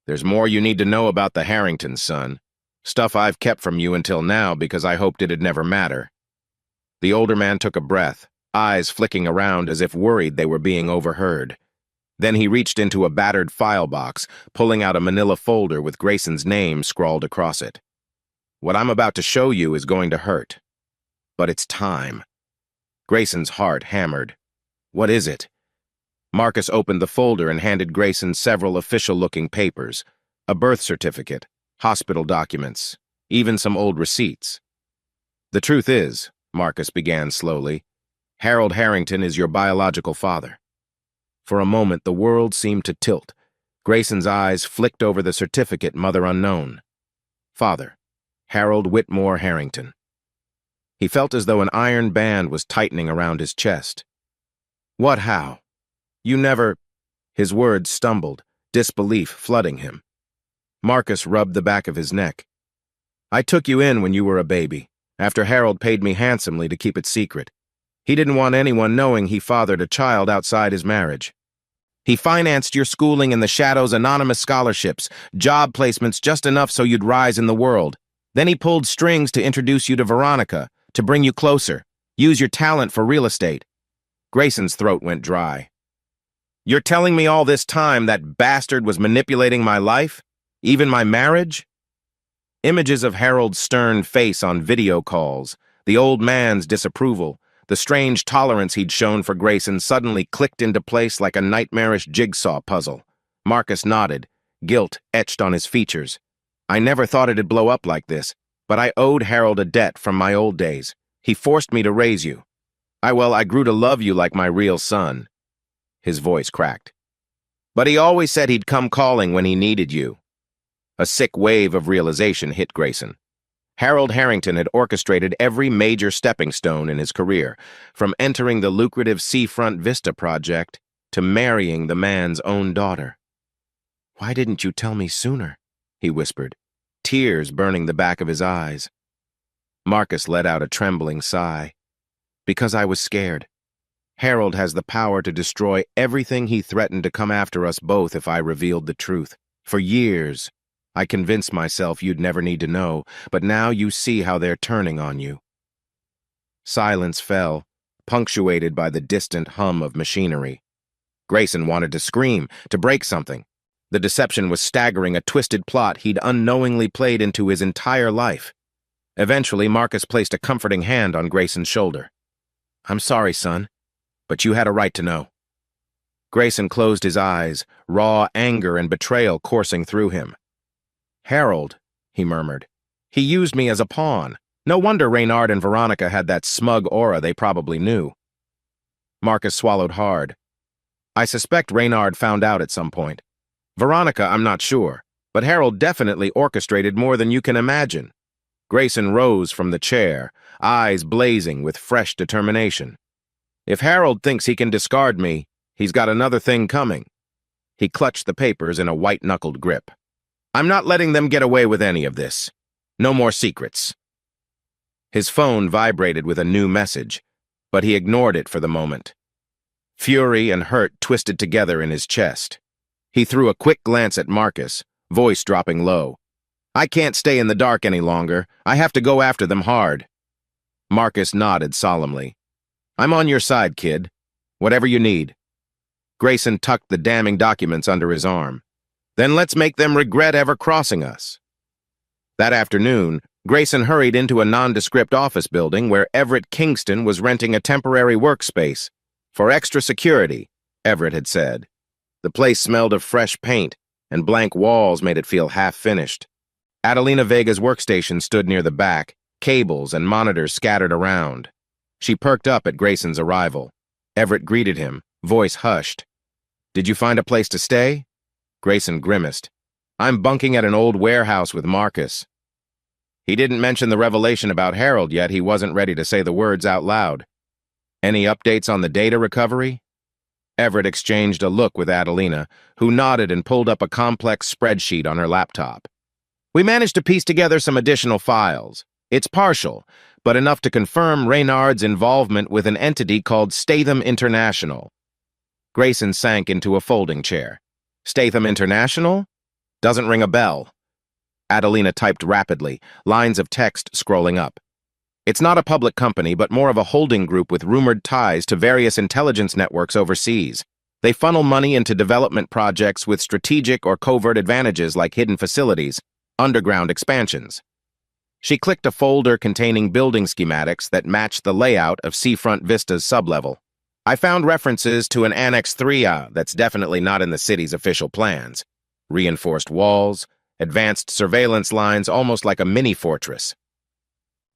"There's more you need to know about the Harringtons, son. Stuff I've kept from you until now because I hoped it'd never matter." The older man took a breath, eyes flicking around as if worried they were being overheard. Then he reached into a battered file box, pulling out a manila folder with Grayson's name scrawled across it. "What I'm about to show you is going to hurt. But it's time." Grayson's heart hammered. "What is it?" Marcus opened the folder and handed Grayson several official-looking papers, a birth certificate, hospital documents, even some old receipts. "The truth is," Marcus began slowly, "Harold Harrington is your biological father." For a moment, the world seemed to tilt. Grayson's eyes flicked over the certificate, mother unknown. Father, Harold Whitmore Harrington. He felt as though an iron band was tightening around his chest. "What, how? You never—" His words stumbled, disbelief flooding him. Marcus rubbed the back of his neck. "I took you in when you were a baby, after Harold paid me handsomely to keep it secret. He didn't want anyone knowing he fathered a child outside his marriage. He financed your schooling in the Shadow's anonymous scholarships, job placements just enough so you'd rise in the world. Then he pulled strings to introduce you to Veronica, to bring you closer, use your talent for real estate." Grayson's throat went dry. "You're telling me all this time that bastard was manipulating my life? Even my marriage?" Images of Harold's stern face on video calls, the old man's disapproval, the strange tolerance he'd shown for Grayson suddenly clicked into place like a nightmarish jigsaw puzzle. Marcus nodded, guilt etched on his features. I never thought it'd blow up like this, but I owed Harold a debt from my old days. He forced me to raise you. I grew to love you like my real son. His voice cracked. But he always said he'd come calling when he needed you. A sick wave of realization hit Grayson. Harold Harrington had orchestrated every major stepping stone in his career, from entering the lucrative Seafront Vista project to marrying the man's own daughter. "Why didn't you tell me sooner?" he whispered, tears burning the back of his eyes. Marcus let out a trembling sigh. "Because I was scared. Harold has the power to destroy everything he threatened to come after us both if I revealed the truth. For years, I convinced myself you'd never need to know, but now you see how they're turning on you." Silence fell, punctuated by the distant hum of machinery. Grayson wanted to scream, to break something. The deception was staggering, a twisted plot he'd unknowingly played into his entire life. Eventually, Marcus placed a comforting hand on Grayson's shoulder. "I'm sorry, son, but you had a right to know." Grayson closed his eyes, raw anger and betrayal coursing through him. "Harold," he murmured. "He used me as a pawn. No wonder Reynard and Veronica had that smug aura they probably knew." Marcus swallowed hard. "I suspect Reynard found out at some point. Veronica, I'm not sure, but Harold definitely orchestrated more than you can imagine." Grayson rose from the chair, eyes blazing with fresh determination. "If Harold thinks he can discard me, he's got another thing coming." He clutched the papers in a white-knuckled grip. "I'm not letting them get away with any of this. No more secrets." His phone vibrated with a new message, but he ignored it for the moment. Fury and hurt twisted together in his chest. He threw a quick glance at Marcus, voice dropping low. "I can't stay in the dark any longer. I have to go after them hard." Marcus nodded solemnly. "I'm on your side, kid. Whatever you need." Grayson tucked the damning documents under his arm. "Then let's make them regret ever crossing us." That afternoon, Grayson hurried into a nondescript office building where Everett Kingston was renting a temporary workspace. "For extra security," Everett had said. The place smelled of fresh paint, and blank walls made it feel half-finished. Adelina Vega's workstation stood near the back, cables and monitors scattered around. She perked up at Grayson's arrival. Everett greeted him, voice hushed. "Did you find a place to stay?" Grayson grimaced. "I'm bunking at an old warehouse with Marcus." He didn't mention the revelation about Harold yet. He wasn't ready to say the words out loud. "Any updates on the data recovery?" Everett exchanged a look with Adelina, who nodded and pulled up a complex spreadsheet on her laptop. "We managed to piece together some additional files. It's partial, but enough to confirm Reynard's involvement with an entity called Statham International." Grayson sank into a folding chair. "Statham International? Doesn't ring a bell." Adelina typed rapidly, lines of text scrolling up. "It's not a public company, but more of a holding group with rumored ties to various intelligence networks overseas. They funnel money into development projects with strategic or covert advantages like hidden facilities, underground expansions." She clicked a folder containing building schematics that matched the layout of Seafront Vista's sublevel. "I found references to an Annex 3A that's definitely not in the city's official plans. Reinforced walls, advanced surveillance lines, almost like a mini-fortress.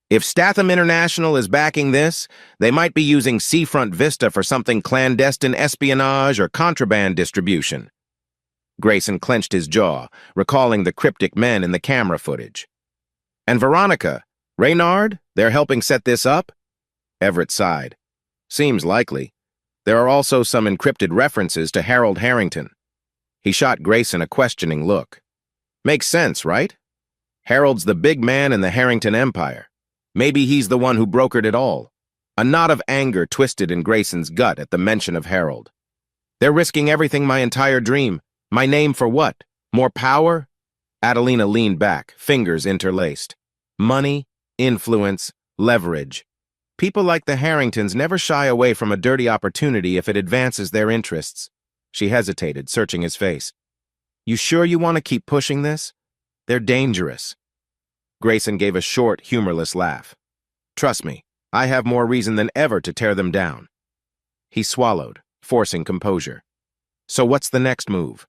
If Statham International is backing this, they might be using Seafront Vista for something clandestine espionage or contraband distribution." Grayson clenched his jaw, recalling the cryptic men in the camera footage. "And Veronica, Reynard, they're helping set this up?" Everett sighed. "Seems likely. There are also some encrypted references to Harold Harrington." He shot Grayson a questioning look. "Makes sense, right? Harold's the big man in the Harrington Empire. Maybe he's the one who brokered it all." A knot of anger twisted in Grayson's gut at the mention of Harold. "They're risking everything, my entire dream. My name for what? More power?" Adelina leaned back, fingers interlaced. "Money, influence, leverage. People like the Harringtons never shy away from a dirty opportunity if it advances their interests." She hesitated, searching his face. "You sure you want to keep pushing this? They're dangerous." Grayson gave a short, humorless laugh. "Trust me, I have more reason than ever to tear them down." He swallowed, forcing composure. "So what's the next move?"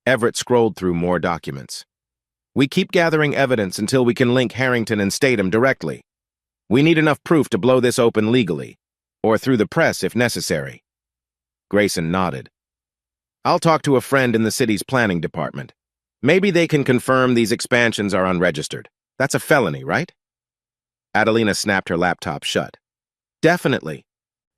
Everett scrolled through more documents. We keep gathering evidence until we can link Harrington and Statham directly. We need enough proof to blow this open legally, or through the press if necessary. Grayson nodded. I'll talk to a friend in the city's planning department. Maybe they can confirm these expansions are unregistered. That's a felony, right? Adelina snapped her laptop shut. Definitely.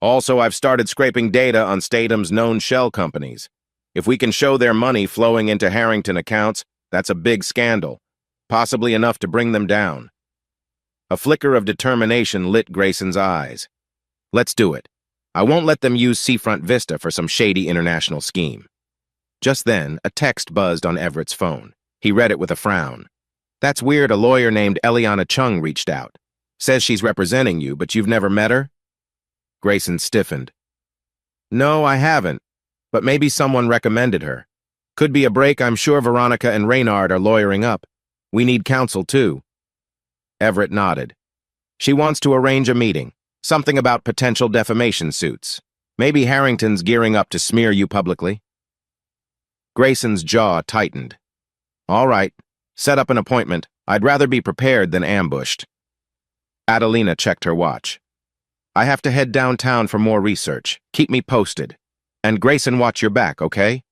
Also, I've started scraping data on Statham's known shell companies. If we can show their money flowing into Harrington accounts, that's a big scandal, possibly enough to bring them down. A flicker of determination lit Grayson's eyes. Let's do it. I won't let them use Seafront Vista for some shady international scheme. Just then, a text buzzed on Everett's phone. He read it with a frown. That's weird, a lawyer named Eliana Chung reached out. Says she's representing you, but you've never met her? Grayson stiffened. No, I haven't, but maybe someone recommended her. Could be a break. I'm sure Veronica and Reynard are lawyering up. We need counsel, too. Everett nodded. She wants to arrange a meeting. Something about potential defamation suits. Maybe Harrington's gearing up to smear you publicly. Grayson's jaw tightened. All right, set up an appointment. I'd rather be prepared than ambushed. Adelina checked her watch. I have to head downtown for more research. Keep me posted. And Grayson, watch your back, okay?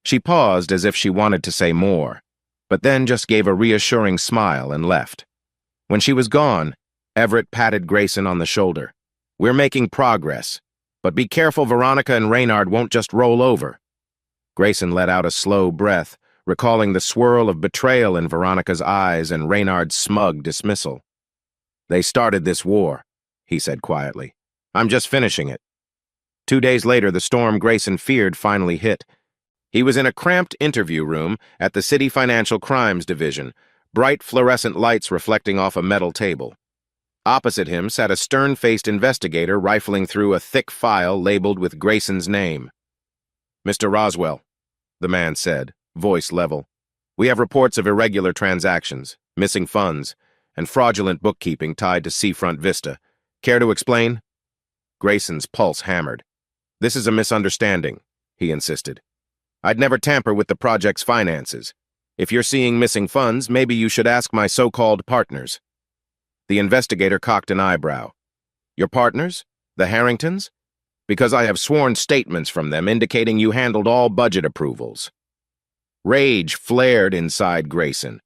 She paused as if she wanted to say more, but then just gave a reassuring smile and left. When she was gone, Everett patted Grayson on the shoulder. We're making progress, but be careful Veronica and Reynard won't just roll over. Grayson let out a slow breath, recalling the swirl of betrayal in Veronica's eyes and Reynard's smug dismissal. They started this war, he said quietly. I'm just finishing it. 2 days later, the storm Grayson feared finally hit. He was in a cramped interview room at the City Financial Crimes Division, bright fluorescent lights reflecting off a metal table. Opposite him sat a stern-faced investigator rifling through a thick file labeled with Grayson's name. Mr. Roswell, the man said, voice level. We have reports of irregular transactions, missing funds, and fraudulent bookkeeping tied to Seafront Vista. Care to explain? Grayson's pulse hammered. This is a misunderstanding, he insisted. I'd never tamper with the project's finances. If you're seeing missing funds, maybe you should ask my so-called partners. The investigator cocked an eyebrow. Your partners? The Harringtons? Because I have sworn statements from them indicating you handled all budget approvals. Rage flared inside Grayson.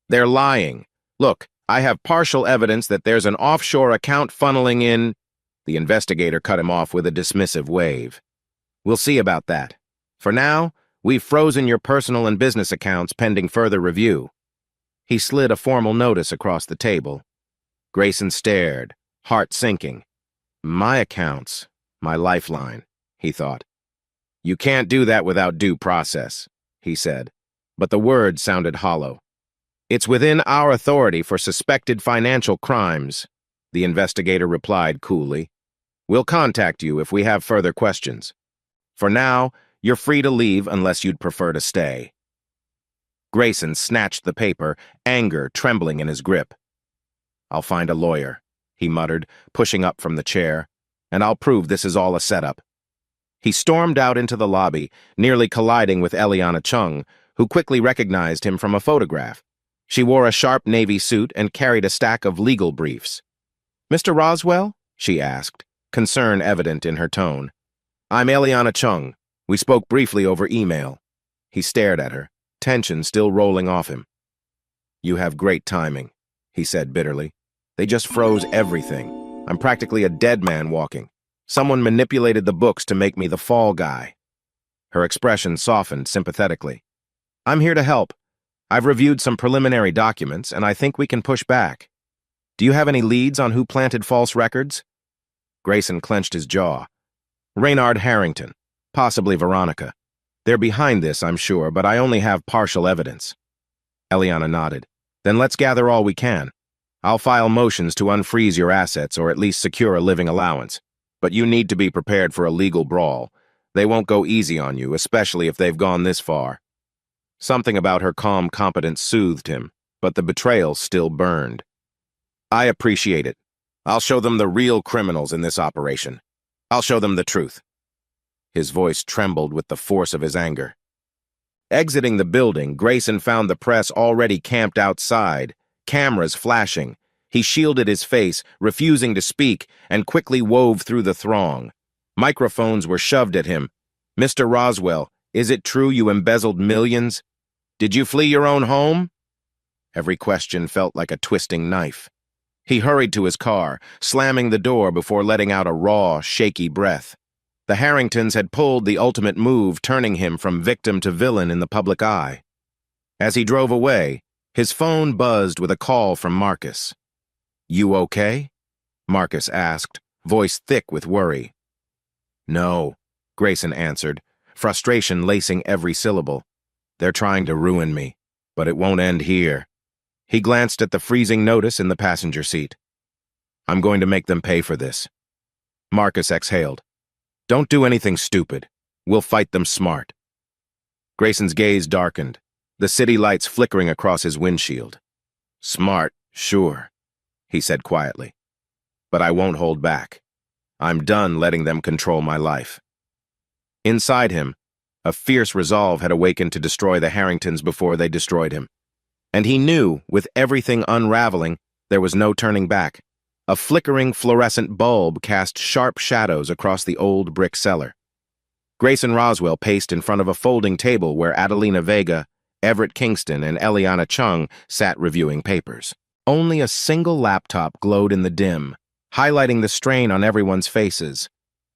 They're lying. Look, I have partial evidence that there's an offshore account funneling in... The investigator cut him off with a dismissive wave. We'll see about that. For now, we've frozen your personal and business accounts pending further review. He slid a formal notice across the table. Grayson stared, heart sinking. My accounts, my lifeline, he thought. You can't do that without due process, he said, but the words sounded hollow. It's within our authority for suspected financial crimes, the investigator replied coolly. We'll contact you if we have further questions. For now, you're free to leave unless you'd prefer to stay. Grayson snatched the paper, anger trembling in his grip. I'll find a lawyer, he muttered, pushing up from the chair, and I'll prove this is all a setup. He stormed out into the lobby, nearly colliding with Eliana Chung, who quickly recognized him from a photograph. She wore a sharp navy suit and carried a stack of legal briefs. Mr. Roswell? She asked, concern evident in her tone. I'm Eliana Chung. We spoke briefly over email. He stared at her, tension still rolling off him. You have great timing, he said bitterly. They just froze everything. I'm practically a dead man walking. Someone manipulated the books to make me the fall guy. Her expression softened sympathetically. I'm here to help. I've reviewed some preliminary documents, and I think we can push back. Do you have any leads on who planted false records? Grayson clenched his jaw. Reynard Harrington, possibly Veronica. They're behind this, I'm sure, but I only have partial evidence. Eliana nodded. Then let's gather all we can. I'll file motions to unfreeze your assets or at least secure a living allowance. But you need to be prepared for a legal brawl. They won't go easy on you, especially if they've gone this far. Something about her calm competence soothed him, but the betrayal still burned. I appreciate it. I'll show them the real criminals in this operation. I'll show them the truth. His voice trembled with the force of his anger. Exiting the building, Grayson found the press already camped outside, cameras flashing. He shielded his face, refusing to speak, and quickly wove through the throng. Microphones were shoved at him. "Mr. Roswell, is it true you embezzled millions? Did you flee your own home?" Every question felt like a twisting knife. He hurried to his car, slamming the door before letting out a raw, shaky breath. The Harringtons had pulled the ultimate move, turning him from victim to villain in the public eye. As he drove away, his phone buzzed with a call from Marcus. "You okay?" Marcus asked, voice thick with worry. "No," Grayson answered, frustration lacing every syllable. "They're trying to ruin me, but it won't end here." He glanced at the freezing notice in the passenger seat. "I'm going to make them pay for this." Marcus exhaled. "Don't do anything stupid. We'll fight them smart." Grayson's gaze darkened, the city lights flickering across his windshield. "Smart, sure," he said quietly. "But I won't hold back. I'm done letting them control my life." Inside him, a fierce resolve had awakened to destroy the Harringtons before they destroyed him. And he knew, with everything unraveling, there was no turning back. A flickering fluorescent bulb cast sharp shadows across the old brick cellar. Grayson Roswell paced in front of a folding table where Adelina Vega, Everett Kingston, and Eliana Chung sat reviewing papers. Only a single laptop glowed in the dim, highlighting the strain on everyone's faces.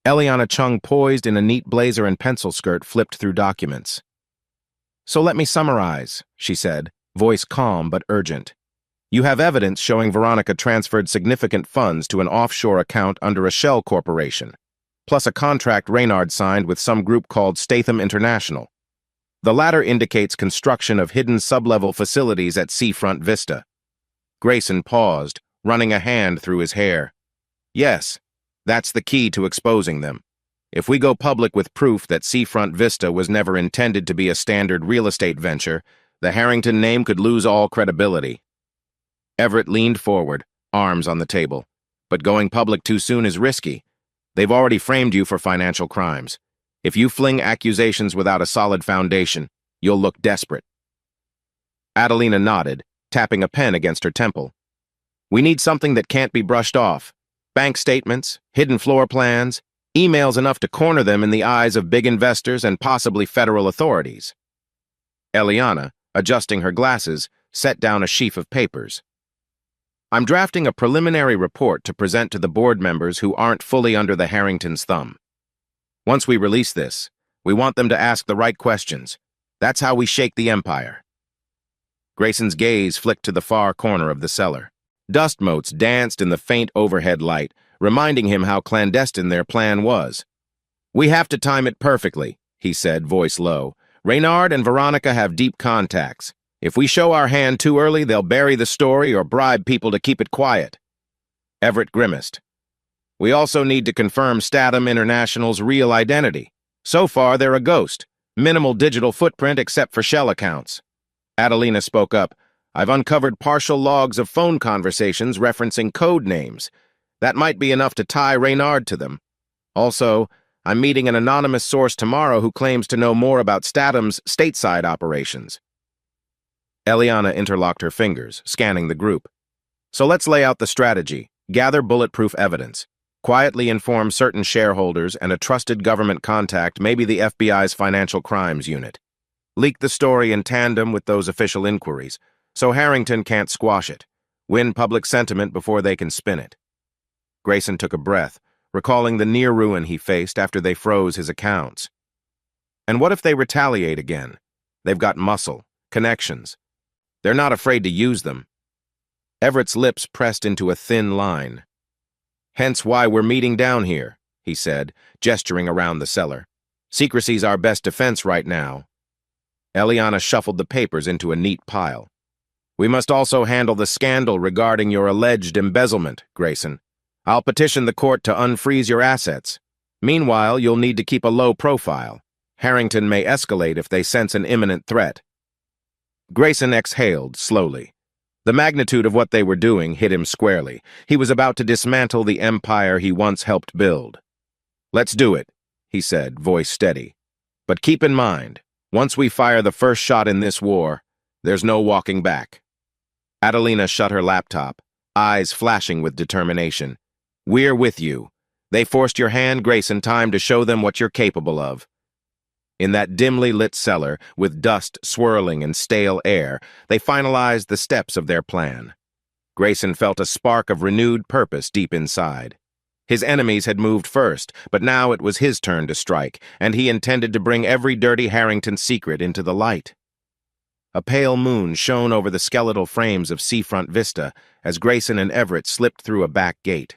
Eliana Chung, poised in a neat blazer and pencil skirt, flipped through documents. "So let me summarize," she said, voice calm but urgent. "You have evidence showing Veronica transferred significant funds to an offshore account under a shell corporation, plus a contract Reynard signed with some group called Statham International. The latter indicates construction of hidden sublevel facilities at Seafront Vista." Grayson paused, running a hand through his hair. "Yes, that's the key to exposing them. If we go public with proof that Seafront Vista was never intended to be a standard real estate venture, the Harrington name could lose all credibility." Everett leaned forward, arms on the table. "But going public too soon is risky. They've already framed you for financial crimes. If you fling accusations without a solid foundation, you'll look desperate." Adelina nodded, tapping a pen against her temple. "We need something that can't be brushed off. Bank statements, hidden floor plans, emails enough to corner them in the eyes of big investors and possibly federal authorities." Eliana, adjusting her glasses, set down a sheaf of papers. "I'm drafting a preliminary report to present to the board members who aren't fully under the Harringtons' thumb. Once we release this, we want them to ask the right questions. That's how we shake the empire." Grayson's gaze flicked to the far corner of the cellar. Dust motes danced in the faint overhead light, reminding him how clandestine their plan was. "We have to time it perfectly," he said, voice low. "Reynard and Veronica have deep contacts. If we show our hand too early, they'll bury the story or bribe people to keep it quiet." Everett grimaced. "We also need to confirm Statham International's real identity. So far, they're a ghost. Minimal digital footprint except for shell accounts." Adelina spoke up. "I've uncovered partial logs of phone conversations referencing code names. That might be enough to tie Reynard to them. Also, I'm meeting an anonymous source tomorrow who claims to know more about Statham's stateside operations." Eliana interlocked her fingers, scanning the group. "So let's lay out the strategy, gather bulletproof evidence, quietly inform certain shareholders and a trusted government contact, maybe the FBI's Financial Crimes Unit. Leak the story in tandem with those official inquiries, so Harrington can't squash it. Win public sentiment before they can spin it." Grayson took a breath, recalling the near ruin he faced after they froze his accounts. And what if they retaliate again? They've got muscle, connections. They're not afraid to use them. Everett's lips pressed into a thin line. "Hence why we're meeting down here," he said, gesturing around the cellar. "Secrecy's our best defense right now." Eliana shuffled the papers into a neat pile. "We must also handle the scandal regarding your alleged embezzlement, Grayson. I'll petition the court to unfreeze your assets. Meanwhile, you'll need to keep a low profile. Harrington may escalate if they sense an imminent threat." Grayson exhaled slowly. The magnitude of what they were doing hit him squarely. He was about to dismantle the empire he once helped build. "Let's do it," he said, voice steady. "But keep in mind, Once we fire the first shot in this war, there's no walking back. Adelina shut her laptop, eyes flashing with determination. We're with you. They forced your hand, Grayson, time to show them what you're capable of. In that dimly lit cellar, with dust swirling and stale air, they finalized the steps of their plan. Grayson felt a spark of renewed purpose deep inside. His enemies had moved first, but now it was his turn to strike, and he intended to bring every dirty Harrington secret into the light. A pale moon shone over the skeletal frames of Seafront Vista as Grayson and Everett slipped through a back gate.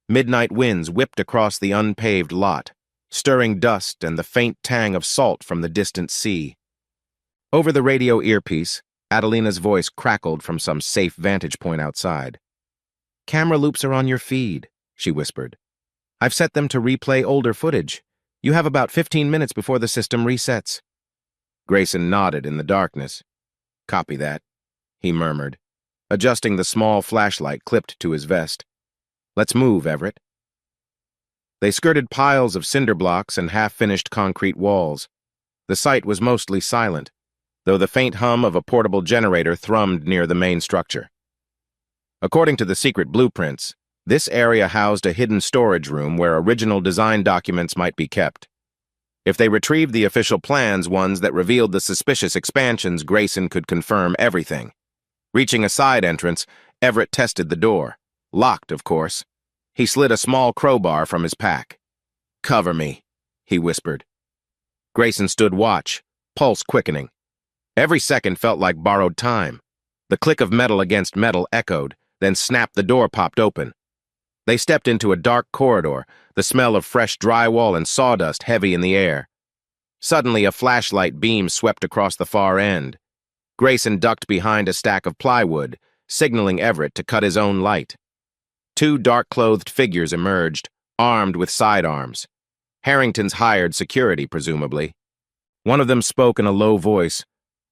Midnight winds whipped across the unpaved lot, stirring dust and the faint tang of salt from the distant sea. Over the radio earpiece, Adelina's voice crackled from some safe vantage point outside. "Camera loops are on your feed," she whispered. "I've set them to replay older footage. You have about 15 minutes before the system resets." Grayson nodded in the darkness. "Copy that," he murmured, adjusting the small flashlight clipped to his vest. "Let's move, Everett." They skirted piles of cinder blocks and half-finished concrete walls. The site was mostly silent, though the faint hum of a portable generator thrummed near the main structure. According to the secret blueprints, this area housed a hidden storage room where original design documents might be kept. If they retrieved the official plans, ones that revealed the suspicious expansions, Grayson could confirm everything. Reaching a side entrance, Everett tested the door. Locked, of course. He slid a small crowbar from his pack. "Cover me," he whispered. Grayson stood watch, pulse quickening. Every second felt like borrowed time. The click of metal against metal echoed, then snap, the door popped open. They stepped into a dark corridor, the smell of fresh drywall and sawdust heavy in the air. Suddenly, a flashlight beam swept across the far end. Grayson ducked behind a stack of plywood, signaling Everett to cut his own light. Two dark-clothed figures emerged, armed with sidearms. Harrington's hired security, presumably. One of them spoke in a low voice.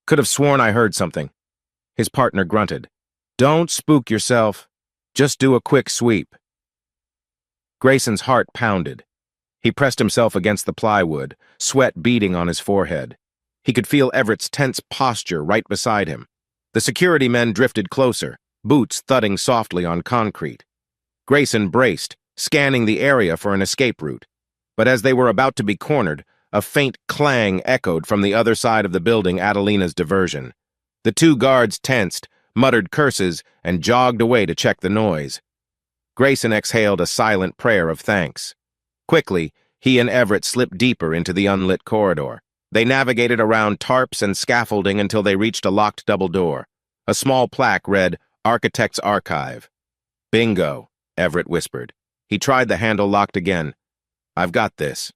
"Could have sworn I heard something." His partner grunted. "Don't spook yourself. Just do a quick sweep." Grayson's heart pounded. He pressed himself against the plywood, sweat beading on his forehead. He could feel Everett's tense posture right beside him. The security men drifted closer, boots thudding softly on concrete. Grayson braced, scanning the area for an escape route. But as they were about to be cornered, a faint clang echoed from the other side of the building, Adelina's diversion. The two guards tensed, muttered curses, and jogged away to check the noise. Grayson exhaled a silent prayer of thanks. Quickly, he and Everett slipped deeper into the unlit corridor. They navigated around tarps and scaffolding until they reached a locked double door. A small plaque read, "Architect's Archive." "Bingo," Everett whispered. He tried the handle, locked again. "I've got this."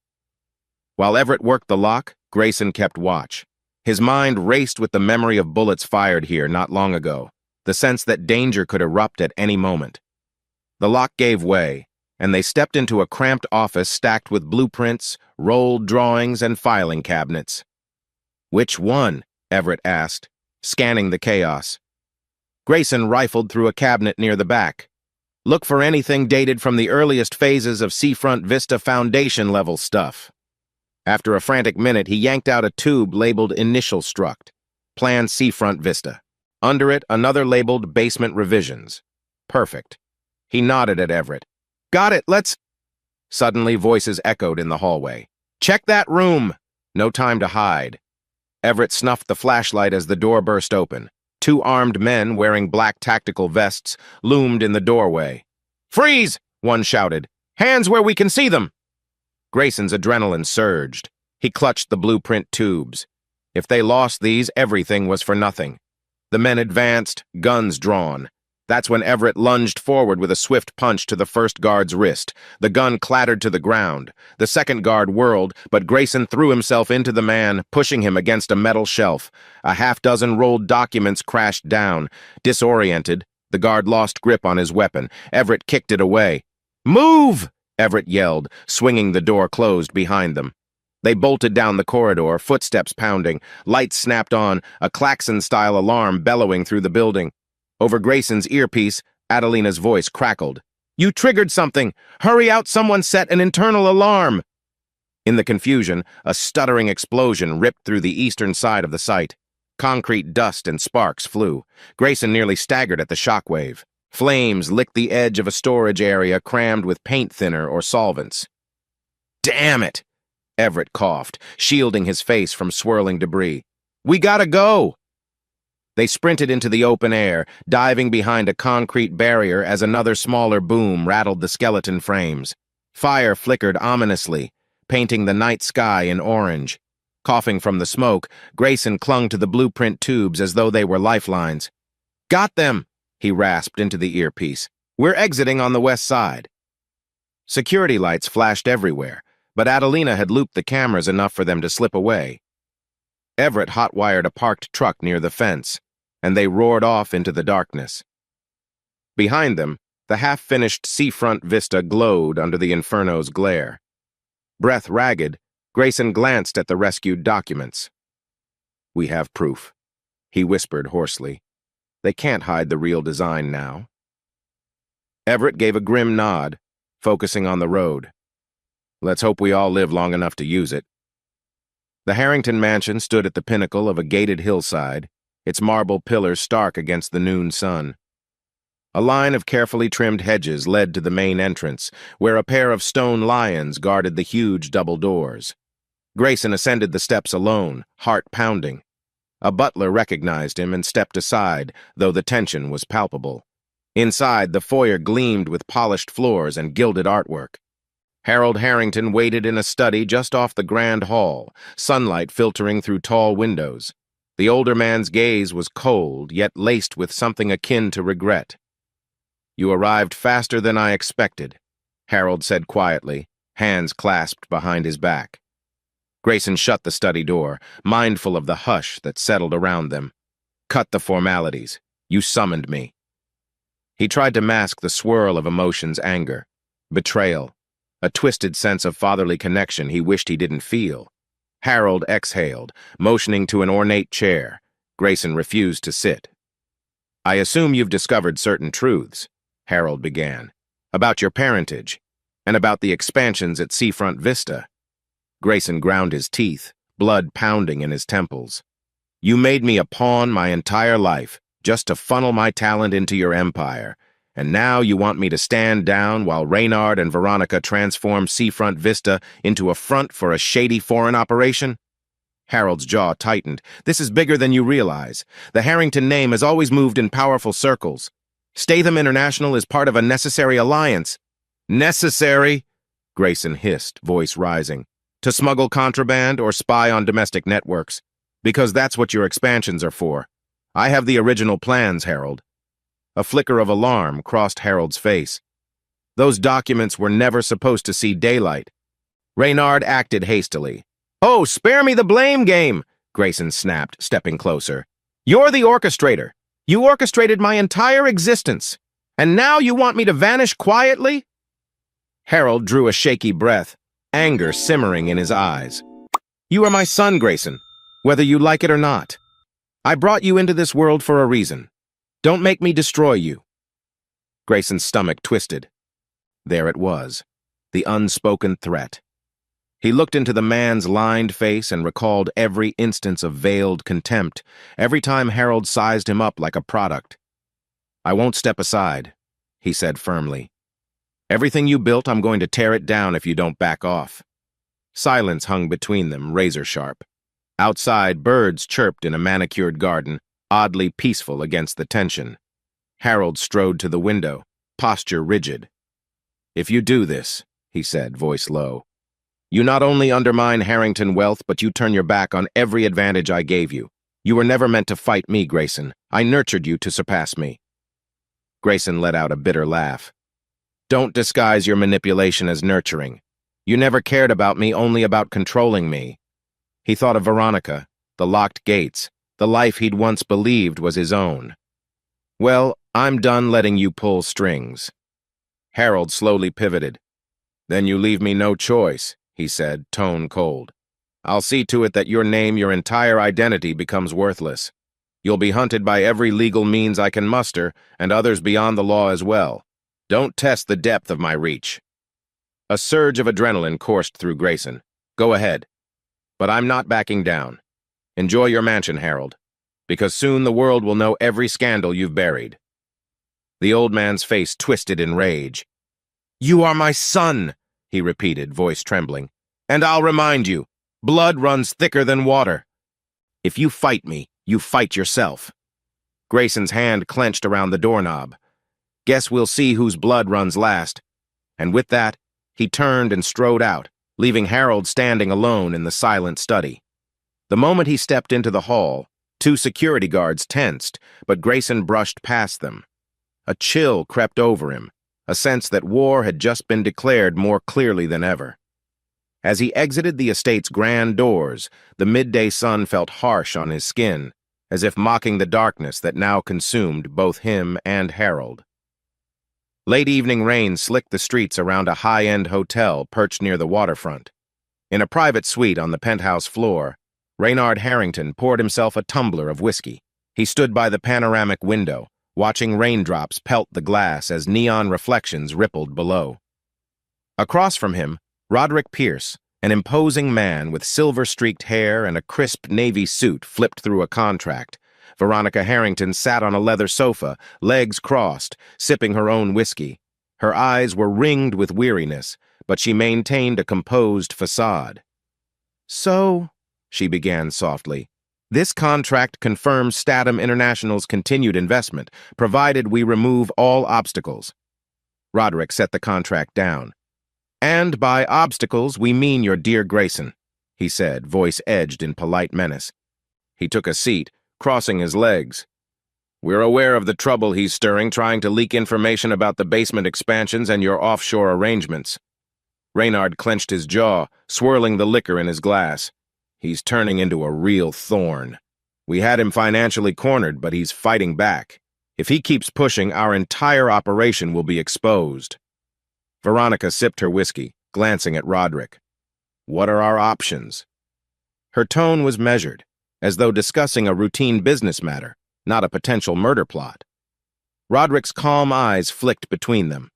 While Everett worked the lock, Grayson kept watch. His mind raced with the memory of bullets fired here not long ago, the sense that danger could erupt at any moment. The lock gave way, and they stepped into a cramped office stacked with blueprints, rolled drawings, and filing cabinets. "Which one?" Everett asked, scanning the chaos. Grayson rifled through a cabinet near the back. "Look for anything dated from the earliest phases of Seafront Vista Foundation-level stuff." After a frantic minute, he yanked out a tube labeled Initial Struct, Plan Seafront Vista. Under it, another labeled Basement Revisions. Perfect. He nodded at Everett. "Got it, let's—" Suddenly, voices echoed in the hallway. "Check that room!" No time to hide. Everett snuffed the flashlight as the door burst open. Two armed men wearing black tactical vests loomed in the doorway. "Freeze!" one shouted. "Hands where we can see them!" Grayson's adrenaline surged. He clutched the blueprint tubes. If they lost these, everything was for nothing. The men advanced, guns drawn. That's when Everett lunged forward with a swift punch to the first guard's wrist. The gun clattered to the ground. The second guard whirled, but Grayson threw himself into the man, pushing him against a metal shelf. A half-dozen rolled documents crashed down. Disoriented, the guard lost grip on his weapon. Everett kicked it away. "Move!" Everett yelled, swinging the door closed behind them. They bolted down the corridor, footsteps pounding. Lights snapped on, a klaxon-style alarm bellowing through the building. Over Grayson's earpiece, Adelina's voice crackled. "You triggered something! Hurry out, someone set an internal alarm!" In the confusion, a stuttering explosion ripped through the eastern side of the site. Concrete dust and sparks flew. Grayson nearly staggered at the shockwave. Flames licked the edge of a storage area crammed with paint thinner or solvents. "Damn it!" Everett coughed, shielding his face from swirling debris. "We gotta go!" They sprinted into the open air, diving behind a concrete barrier as another smaller boom rattled the skeleton frames. Fire flickered ominously, painting the night sky in orange. Coughing from the smoke, Grayson clung to the blueprint tubes as though they were lifelines. "Got them!" he rasped into the earpiece. "We're exiting on the west side." Security lights flashed everywhere, but Adelina had looped the cameras enough for them to slip away. Everett hot-wired a parked truck near the fence, and they roared off into the darkness. Behind them, the half-finished seafront vista glowed under the inferno's glare. Breath ragged, Grayson glanced at the rescued documents. "We have proof," he whispered hoarsely. "They can't hide the real design now." Everett gave a grim nod, focusing on the road. "Let's hope we all live long enough to use it." The Harrington mansion stood at the pinnacle of a gated hillside, its marble pillars stark against the noon sun. A line of carefully trimmed hedges led to the main entrance, where a pair of stone lions guarded the huge double doors. Grayson ascended the steps alone, heart pounding. A butler recognized him and stepped aside, though the tension was palpable. Inside, the foyer gleamed with polished floors and gilded artwork. Harold Harrington waited in a study just off the grand hall, sunlight filtering through tall windows. The older man's gaze was cold, yet laced with something akin to regret. "You arrived faster than I expected," Harold said quietly, hands clasped behind his back. Grayson shut the study door, mindful of the hush that settled around them. "Cut the formalities. You summoned me." He tried to mask the swirl of emotions: anger, betrayal, a twisted sense of fatherly connection he wished he didn't feel. Harold exhaled, motioning to an ornate chair. Grayson refused to sit. "I assume you've discovered certain truths," Harold began, "about your parentage, and about the expansions at Seafront Vista." Grayson ground his teeth, blood pounding in his temples. "You made me a pawn my entire life, just to funnel my talent into your empire, and now you want me to stand down while Reynard and Veronica transform Seafront Vista into a front for a shady foreign operation?" Harold's jaw tightened. "This is bigger than you realize. The Harrington name has always moved in powerful circles. Statham International is part of a necessary alliance." "Necessary?" Grayson hissed, voice rising. "To smuggle contraband or spy on domestic networks. Because that's what your expansions are for. I have the original plans, Harold." A flicker of alarm crossed Harold's face. "Those documents were never supposed to see daylight." Reynard acted hastily. "Oh, spare me the blame game," Grayson snapped, stepping closer. "You're the orchestrator. You orchestrated my entire existence. And now you want me to vanish quietly?" Harold drew a shaky breath, anger simmering in his eyes. "You are my son, Grayson, whether you like it or not. I brought you into this world for a reason. Don't make me destroy you." Grayson's stomach twisted. There it was, the unspoken threat. He looked into the man's lined face and recalled every instance of veiled contempt, every time Harold sized him up like a product. "I won't step aside," he said firmly. "Everything you built, I'm going to tear it down if you don't back off." Silence hung between them, razor-sharp. Outside, birds chirped in a manicured garden, oddly peaceful against the tension. Harold strode to the window, posture rigid. "If you do this," he said, voice low, "you not only undermine Harrington wealth, but you turn your back on every advantage I gave you. You were never meant to fight me, Grayson. I nurtured you to surpass me." Grayson let out a bitter laugh. "Don't disguise your manipulation as nurturing. You never cared about me, only about controlling me." He thought of Veronica, the locked gates, the life he'd once believed was his own. "Well, I'm done letting you pull strings." Harold slowly pivoted. "Then you leave me no choice," he said, tone cold. "I'll see to it that your name, your entire identity, becomes worthless. You'll be hunted by every legal means I can muster, and others beyond the law as well. Don't test the depth of my reach." A surge of adrenaline coursed through Grayson. Go ahead. But I'm not backing down. Enjoy your mansion, Harold, because soon the world will know every scandal you've buried." The old man's face twisted in rage. "You are my son," he repeated, voice trembling. "And I'll remind you, blood runs thicker than water. If you fight me, you fight yourself." Grayson's hand clenched around the doorknob. "Guess we'll see whose blood runs last." And with that, he turned and strode out, leaving Harold standing alone in the silent study. The moment he stepped into the hall, two security guards tensed, but Grayson brushed past them. A chill crept over him, a sense that war had just been declared more clearly than ever. As he exited the estate's grand doors, the midday sun felt harsh on his skin, as if mocking the darkness that now consumed both him and Harold. Late evening rain slicked the streets around a high-end hotel perched near the waterfront. In a private suite on the penthouse floor, Reynard Harrington poured himself a tumbler of whiskey. He stood by the panoramic window, watching raindrops pelt the glass as neon reflections rippled below. Across from him, Roderick Pierce, an imposing man with silver-streaked hair and a crisp navy suit, flipped through a contract. Veronica Harrington sat on a leather sofa, legs crossed, sipping her own whiskey. Her eyes were ringed with weariness, but she maintained a composed facade. "So," she began softly, "this contract confirms Statham International's continued investment, provided we remove all obstacles." Roderick set the contract down. "And by obstacles, we mean your dear Grayson," he said, voice edged in polite menace. He took a seat, crossing his legs. "We're aware of the trouble he's stirring, trying to leak information about the basement expansions and your offshore arrangements." Reynard clenched his jaw, swirling the liquor in his glass. "He's turning into a real thorn. We had him financially cornered, but he's fighting back. If he keeps pushing, our entire operation will be exposed." Veronica sipped her whiskey, glancing at Roderick. "What are our options?" Her tone was measured, as though discussing a routine business matter, not a potential murder plot. Roderick's calm eyes flicked between them.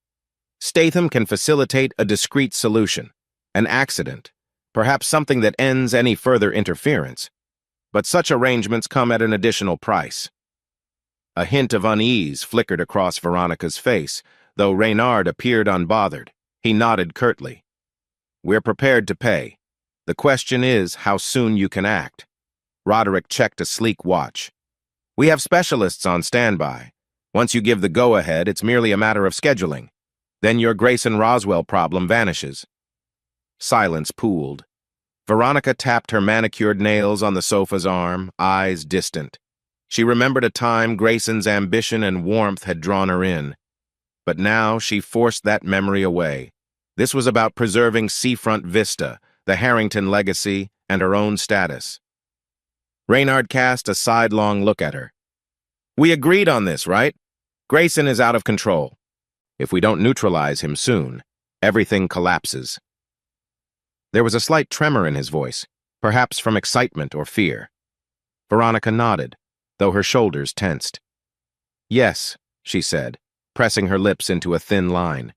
"Statham can facilitate a discreet solution, an accident, perhaps something that ends any further interference. But such arrangements come at an additional price." A hint of unease flickered across Veronica's face, though Reynard appeared unbothered. He nodded curtly. "We're prepared to pay. The question is how soon you can act." Roderick checked a sleek watch. "We have specialists on standby. Once you give the go-ahead, it's merely a matter of scheduling. Then your Grayson Roswell problem vanishes." Silence pooled. Veronica tapped her manicured nails on the sofa's arm, eyes distant. She remembered a time Grayson's ambition and warmth had drawn her in. But now she forced that memory away. This was about preserving Seafront Vista, the Harrington legacy, and her own status. Reynard cast a sidelong look at her. "We agreed on this, right? Grayson is out of control. If we don't neutralize him soon, everything collapses." There was a slight tremor in his voice, perhaps from excitement or fear. Veronica nodded, though her shoulders tensed. "Yes," she said, pressing her lips into a thin line.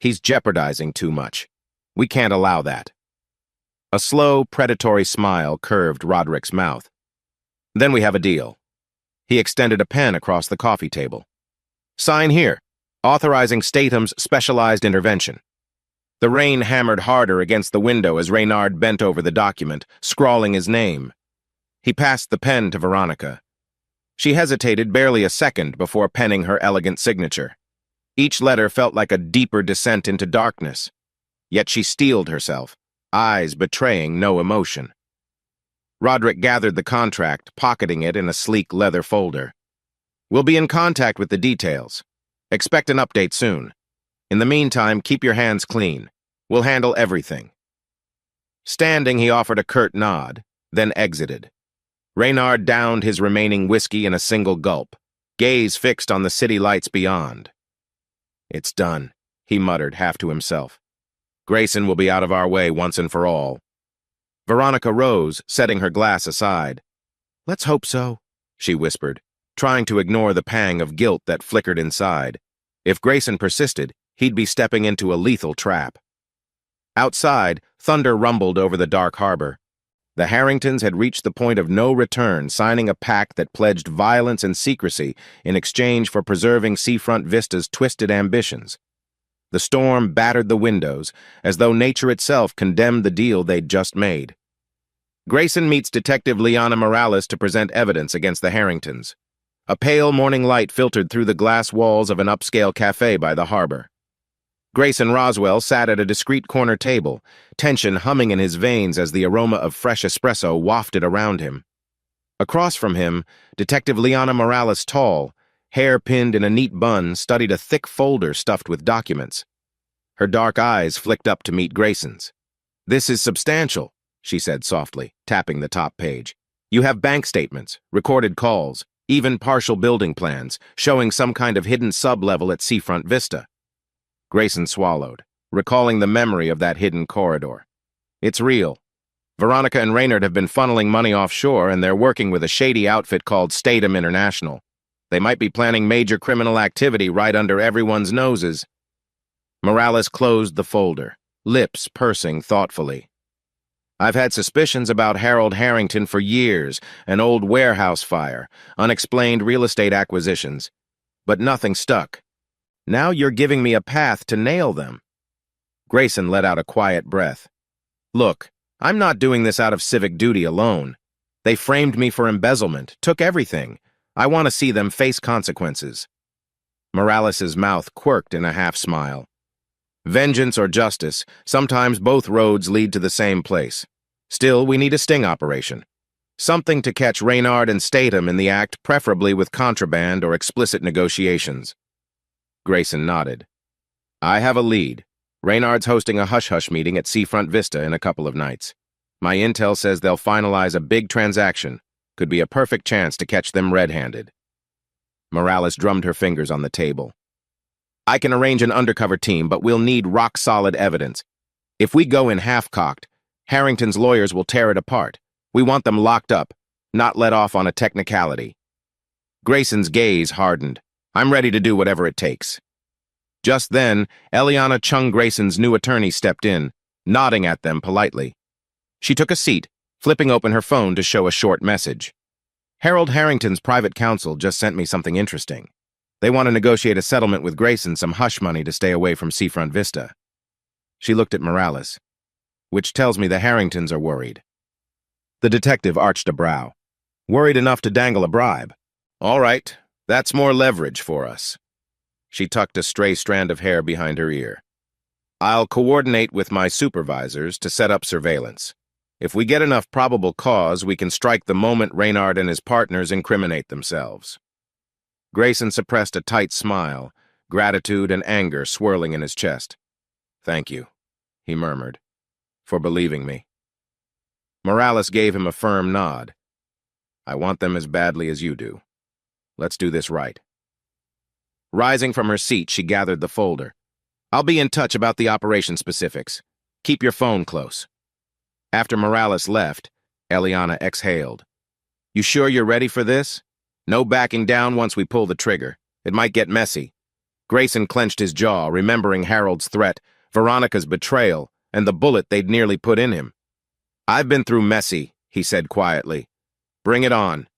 "He's jeopardizing too much. We can't allow that." A slow, predatory smile curved Roderick's mouth. "Then we have a deal." He extended a pen across the coffee table. "Sign here, authorizing Statham's specialized intervention." The rain hammered harder against the window as Reynard bent over the document, scrawling his name. He passed the pen to Veronica. She hesitated barely a second before penning her elegant signature. Each letter felt like a deeper descent into darkness. Yet she steeled herself, eyes betraying no emotion. Roderick gathered the contract, pocketing it in a sleek leather folder. "We'll be in contact with the details. Expect an update soon. In the meantime, keep your hands clean. We'll handle everything." Standing, he offered a curt nod, then exited. Reynard downed his remaining whiskey in a single gulp, gaze fixed on the city lights beyond. "It's done," he muttered, half to himself. "Grayson will be out of our way once and for all." Veronica rose, setting her glass aside. "Let's hope so," she whispered, trying to ignore the pang of guilt that flickered inside. If Grayson persisted, he'd be stepping into a lethal trap. Outside, Thunder rumbled over the dark harbor. The Harringtons had reached the point of no return, signing a pact that pledged violence and secrecy in exchange for preserving Seafront Vista's twisted ambitions. The storm battered the windows, as though nature itself condemned the deal they'd just made. Grayson meets Detective Liana Morales to present evidence against the Harringtons. A pale morning light filtered through the glass walls of an upscale cafe by the harbor. Grayson Roswell sat at a discreet corner table, tension humming in his veins as the aroma of fresh espresso wafted around him. Across from him, Detective Liana Morales, tall, hair pinned in a neat bun, studied a thick folder stuffed with documents. Her dark eyes flicked up to meet Grayson's. "This is substantial," she said softly, tapping the top page. "You have bank statements, recorded calls, even partial building plans, showing some kind of hidden sub-level at Seafront Vista." Grayson swallowed, recalling the memory of that hidden corridor. "It's real. Veronica and Raynard have been funneling money offshore, and they're working with a shady outfit called Statham International. They might be planning major criminal activity right under everyone's noses." Morales closed the folder, lips pursing thoughtfully. "I've had suspicions about Harold Harrington for years, an old warehouse fire, unexplained real estate acquisitions. But nothing stuck. Now you're giving me a path to nail them." Grayson let out a quiet breath. "Look, I'm not doing this out of civic duty alone. They framed me for embezzlement, took everything. I want to see them face consequences." Morales's mouth quirked in a half-smile. "Vengeance or justice, sometimes both roads lead to the same place. Still, we need a sting operation. Something to catch Raynard and Statham in the act, preferably with contraband or explicit negotiations." Grayson nodded. "I have a lead. Raynard's hosting a hush-hush meeting at Seafront Vista in a couple of nights. My intel says they'll finalize a big transaction. Could be a perfect chance to catch them red-handed." Morales drummed her fingers on the table. "I can arrange an undercover team, but we'll need rock-solid evidence. If we go in half-cocked, Harrington's lawyers will tear it apart. We want them locked up, not let off on a technicality." Grayson's gaze hardened. "I'm ready to do whatever it takes." Just then, Eliana Chung Grayson's new attorney stepped in, nodding at them politely. She took a seat, flipping open her phone to show a short message. "Harold Harrington's private counsel just sent me something interesting. They want to negotiate a settlement with Grayson, some hush money to stay away from Seafront Vista." She looked at Morales. "Which tells me the Harringtons are worried." The detective arched a brow. "Worried enough to dangle a bribe. All right, that's more leverage for us." She tucked a stray strand of hair behind her ear. "I'll coordinate with my supervisors to set up surveillance. If we get enough probable cause, we can strike the moment Raynard and his partners incriminate themselves." Grayson suppressed a tight smile, gratitude and anger swirling in his chest. "Thank you," he murmured, "for believing me." Morales gave him a firm nod. "I want them as badly as you do. Let's do this right." Rising from her seat, she gathered the folder. "I'll be in touch about the operation specifics. Keep your phone close." After Morales left, Eliana exhaled. "You sure you're ready for this? No backing down once we pull the trigger. It might get messy." Grayson clenched his jaw, remembering Harold's threat, Veronica's betrayal, and the bullet they'd nearly put in him. "I've been through messy," he said quietly. "Bring it on."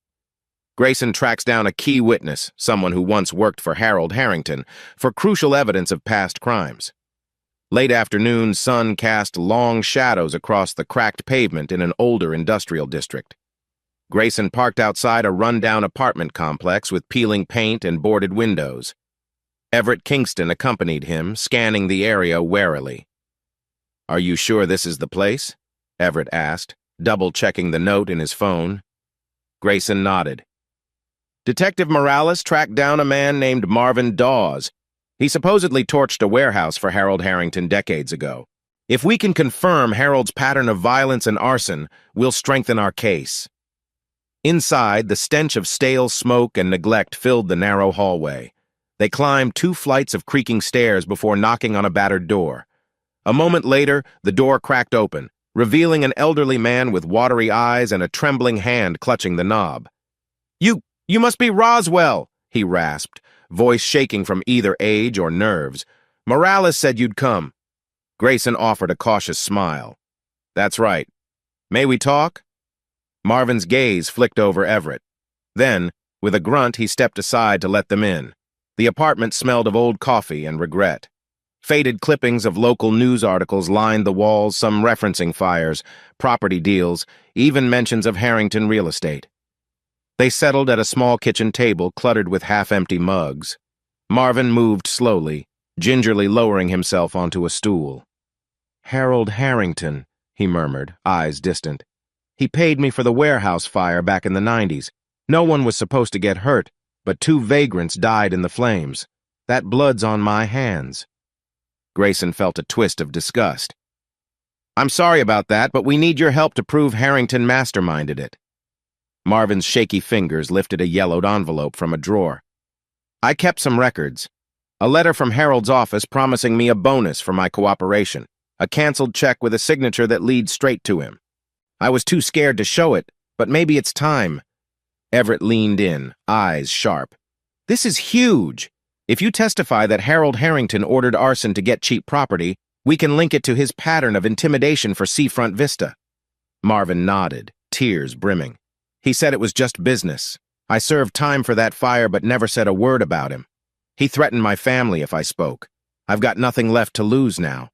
Grayson tracks down a key witness, someone who once worked for Harold Harrington, for crucial evidence of past crimes. Late afternoon sun cast long shadows across the cracked pavement in an older industrial district. Grayson parked outside a rundown apartment complex with peeling paint and boarded windows. Everett Kingston accompanied him, scanning the area warily. "Are you sure this is the place?" Everett asked, double-checking the note in his phone. Grayson nodded. "Detective Morales tracked down a man named Marvin Dawes. He supposedly torched a warehouse for Harold Harrington decades ago. If we can confirm Harold's pattern of violence and arson, we'll strengthen our case." Inside, the stench of stale smoke and neglect filled the narrow hallway. They climbed 2 flights of creaking stairs before knocking on a battered door. A moment later, the door cracked open, revealing an elderly man with watery eyes and a trembling hand clutching the knob. You must be Roswell," he rasped, voice shaking from either age or nerves. "Morales said you'd come." Grayson offered a cautious smile. That's right. May we talk? Marvin's gaze flicked over Everett. Then, with a grunt, he stepped aside to let them in. The apartment smelled of old coffee and regret. Faded clippings of local news articles lined the walls, some referencing fires, property deals, even mentions of Harrington real estate. They settled at a small kitchen table cluttered with half-empty mugs. Marvin moved slowly, gingerly lowering himself onto a stool. "Harold Harrington," he murmured, eyes distant. "He paid me for the warehouse fire back in the 90s. No one was supposed to get hurt, but 2 vagrants died in the flames. That blood's on my hands." Grayson felt a twist of disgust. "I'm sorry about that, but we need your help to prove Harrington masterminded it." Marvin's shaky fingers lifted a yellowed envelope from a drawer. "I kept some records. A letter from Harold's office promising me a bonus for my cooperation. A canceled check with a signature that leads straight to him. I was too scared to show it, but maybe it's time." Everett leaned in, eyes sharp. "This is huge. If you testify that Harold Harrington ordered arson to get cheap property, we can link it to his pattern of intimidation for Seafront Vista." Marvin nodded, tears brimming. "He said it was just business. I served time for that fire but never said a word about him. He threatened my family if I spoke. I've got nothing left to lose now."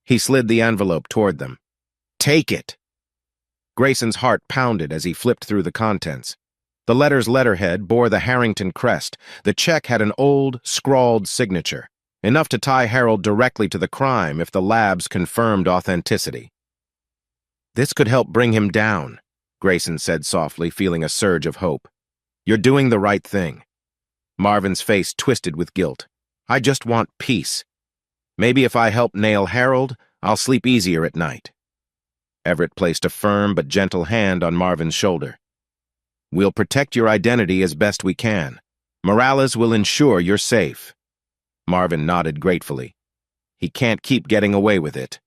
He slid the envelope toward them. "Take it." Grayson's heart pounded as he flipped through the contents. The letter's letterhead bore the Harrington crest. The check had an old, scrawled signature, enough to tie Harold directly to the crime if the labs confirmed authenticity. "This could help bring him down," Grayson said softly, feeling a surge of hope. "You're doing the right thing." Marvin's face twisted with guilt. "I just want peace. Maybe if I help nail Harold, I'll sleep easier at night." Everett placed a firm but gentle hand on Marvin's shoulder. "We'll protect your identity as best we can. Morales will ensure you're safe." Marvin nodded gratefully. He can't keep getting away with it.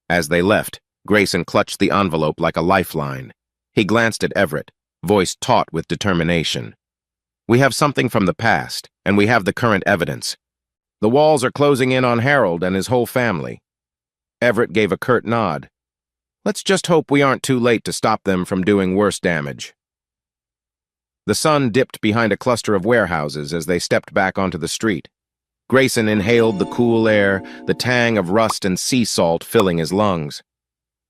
As they left, Grayson clutched the envelope like a lifeline. He glanced at Everett, voice taut with determination. "We have something from the past, and we have the current evidence. The walls are closing in on Harold and his whole family." Everett gave a curt nod. "Let's just hope we aren't too late to stop them from doing worse damage." The sun dipped behind a cluster of warehouses as they stepped back onto the street. Grayson inhaled the cool air, the tang of rust and sea salt filling his lungs.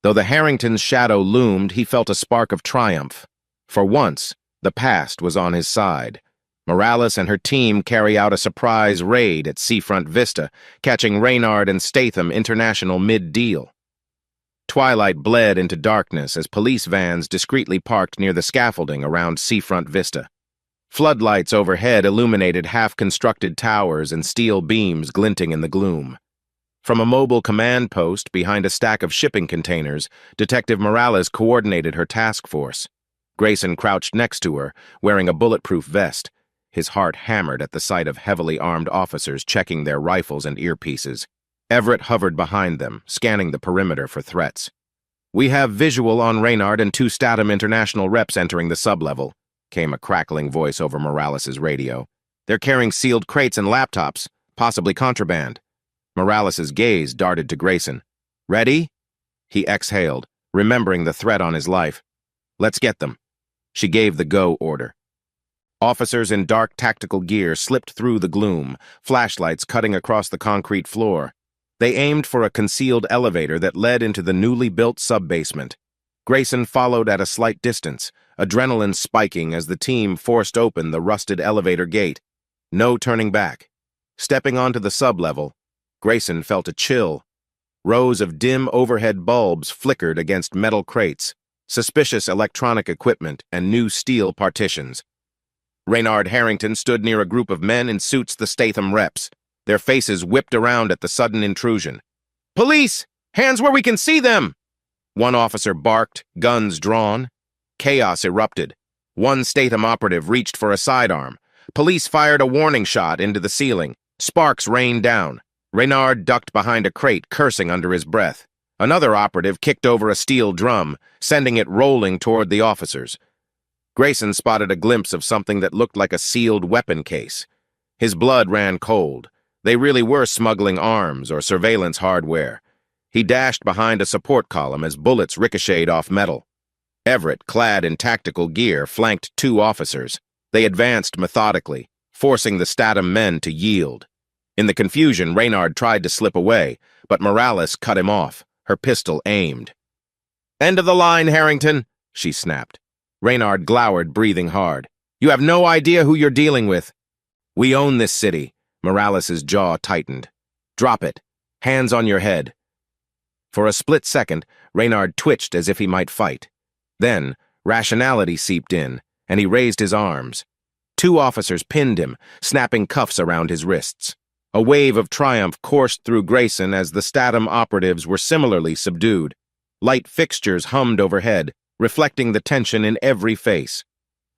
Though the Harrington's shadow loomed, he felt a spark of triumph. For once, the past was on his side. Morales and her team carry out a surprise raid at Seafront Vista, catching Reynard and Statham International mid-deal. Twilight bled into darkness as police vans discreetly parked near the scaffolding around Seafront Vista. Floodlights overhead illuminated half-constructed towers and steel beams glinting in the gloom. From a mobile command post behind a stack of shipping containers, Detective Morales coordinated her task force. Grayson crouched next to her, wearing a bulletproof vest. His heart hammered at the sight of heavily armed officers checking their rifles and earpieces. Everett hovered behind them, scanning the perimeter for threats. "We have visual on Reynard and 2 Statham International reps entering the sublevel," came a crackling voice over Morales' radio. "They're carrying sealed crates and laptops, possibly contraband." Morales' gaze darted to Grayson. "Ready?" He exhaled, remembering the threat on his life. "Let's get them." She gave the go order. Officers in dark tactical gear slipped through the gloom, flashlights cutting across the concrete floor. They aimed for a concealed elevator that led into the newly built sub-basement. Grayson followed at a slight distance, adrenaline spiking as the team forced open the rusted elevator gate. No turning back. Stepping onto the sublevel, Grayson felt a chill. Rows of dim overhead bulbs flickered against metal crates, suspicious electronic equipment, and new steel partitions. Reynard Harrington stood near a group of men in suits the Statham reps. Their faces whipped around at the sudden intrusion. "Police! Hands where we can see them!" One officer barked, guns drawn. Chaos erupted. One Statham operative reached for a sidearm. Police fired a warning shot into the ceiling. Sparks rained down. Reynard ducked behind a crate, cursing under his breath. Another operative kicked over a steel drum, sending it rolling toward the officers. Grayson spotted a glimpse of something that looked like a sealed weapon case. His blood ran cold. They really were smuggling arms or surveillance hardware. He dashed behind a support column as bullets ricocheted off metal. Everett, clad in tactical gear, flanked two officers. They advanced methodically, forcing the Statham men to yield. In the confusion, Reynard tried to slip away, but Morales cut him off, her pistol aimed. "End of the line, Harrington," she snapped. Reynard glowered, breathing hard. "You have no idea who you're dealing with." "We own this city." Morales' jaw tightened. "Drop it. Hands on your head." For a split second, Reynard twitched as if he might fight. Then, rationality seeped in, and he raised his arms. Two officers pinned him, snapping cuffs around his wrists. A wave of triumph coursed through Grayson as the Statham operatives were similarly subdued. Light fixtures hummed overhead, reflecting the tension in every face.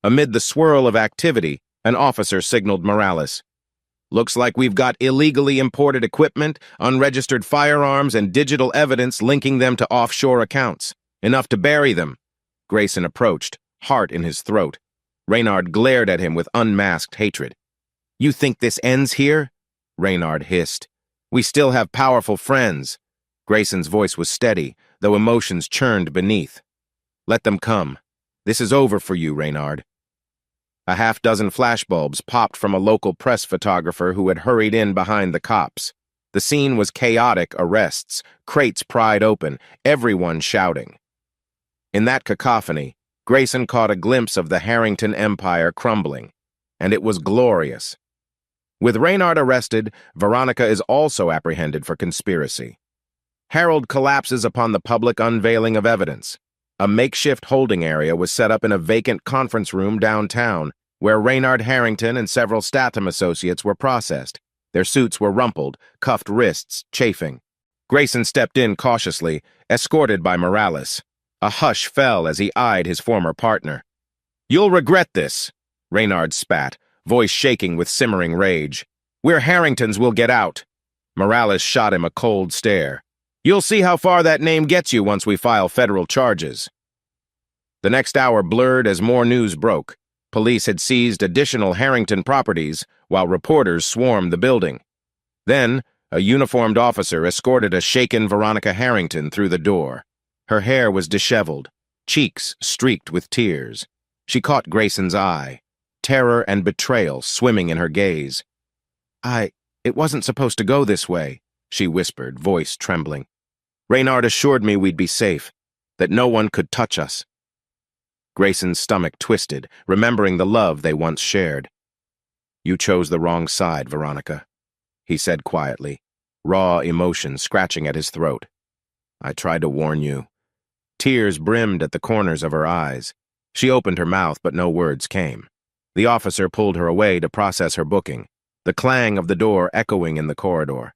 Amid the swirl of activity, an officer signaled Morales. "Looks like we've got illegally imported equipment, unregistered firearms, and digital evidence linking them to offshore accounts. Enough to bury them." Grayson approached, heart in his throat. Reynard glared at him with unmasked hatred. "You think this ends here?" Reynard hissed. "We still have powerful friends." Grayson's voice was steady, though emotions churned beneath. "Let them come. This is over for you, Reynard." A half-dozen flashbulbs popped from a local press photographer who had hurried in behind the cops. The scene was chaotic arrests, crates pried open, everyone shouting. In that cacophony, Grayson caught a glimpse of the Harrington empire crumbling, and it was glorious. With Reynard arrested, Veronica is also apprehended for conspiracy. Harold collapses upon the public unveiling of evidence. A makeshift holding area was set up in a vacant conference room downtown, where Reynard Harrington and several Statham associates were processed. Their suits were rumpled, cuffed wrists chafing. Grayson stepped in cautiously, escorted by Morales. A hush fell as he eyed his former partner. "You'll regret this," Reynard spat, voice shaking with simmering rage. "We're Harringtons, we'll get out." Morales shot him a cold stare. "You'll see how far that name gets you once we file federal charges." The next hour blurred as more news broke. Police had seized additional Harrington properties, while reporters swarmed the building. Then, a uniformed officer escorted a shaken Veronica Harrington through the door. Her hair was disheveled, cheeks streaked with tears. She caught Grayson's eye, terror and betrayal swimming in her gaze. It wasn't supposed to go this way," she whispered, voice trembling. "Reynard assured me we'd be safe, that no one could touch us." Grayson's stomach twisted, remembering the love they once shared. "You chose the wrong side, Veronica," he said quietly, raw emotion scratching at his throat. "I tried to warn you." Tears brimmed at the corners of her eyes. She opened her mouth, but no words came. The officer pulled her away to process her booking, the clang of the door echoing in the corridor.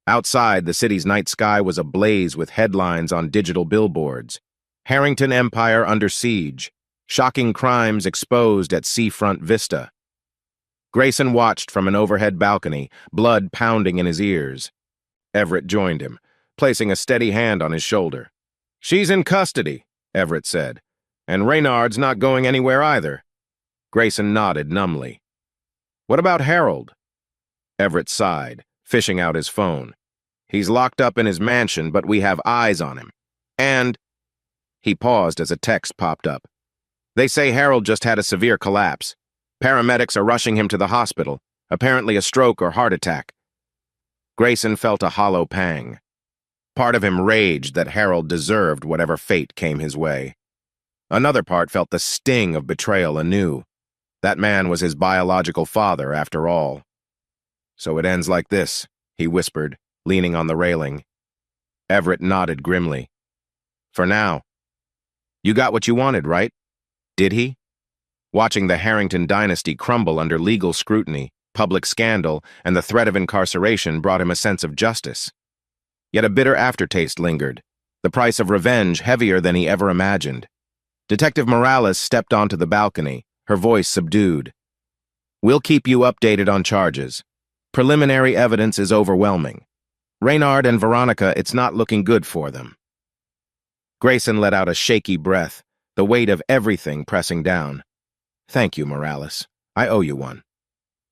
Outside, the city's night sky was ablaze with headlines on digital billboards. Harrington Empire under siege. Shocking crimes exposed at seafront vista. Grayson watched from an overhead balcony, blood pounding in his ears. Everett joined him, placing a steady hand on his shoulder. "She's in custody," Everett said, "and Reynard's not going anywhere either." Grayson nodded numbly. "What about Harold?" Everett sighed, fishing out his phone. "He's locked up in his mansion, but we have eyes on him. And—" He paused as a text popped up. "They say Harold just had a severe collapse. Paramedics are rushing him to the hospital, apparently a stroke or heart attack." Grayson felt a hollow pang. Part of him raged that Harold deserved whatever fate came his way. Another part felt the sting of betrayal anew. That man was his biological father, after all. "So it ends like this," he whispered, leaning on the railing. Everett nodded grimly. "For now. You got what you wanted, right?" Did he? Watching the Harrington dynasty crumble under legal scrutiny, public scandal, and the threat of incarceration brought him a sense of justice. Yet a bitter aftertaste lingered, the price of revenge heavier than he ever imagined. Detective Morales stepped onto the balcony, her voice subdued. "We'll keep you updated on charges. Preliminary evidence is overwhelming. Reynard and Veronica, it's not looking good for them." Grayson let out a shaky breath, the weight of everything pressing down. "Thank you, Morales. I owe you one."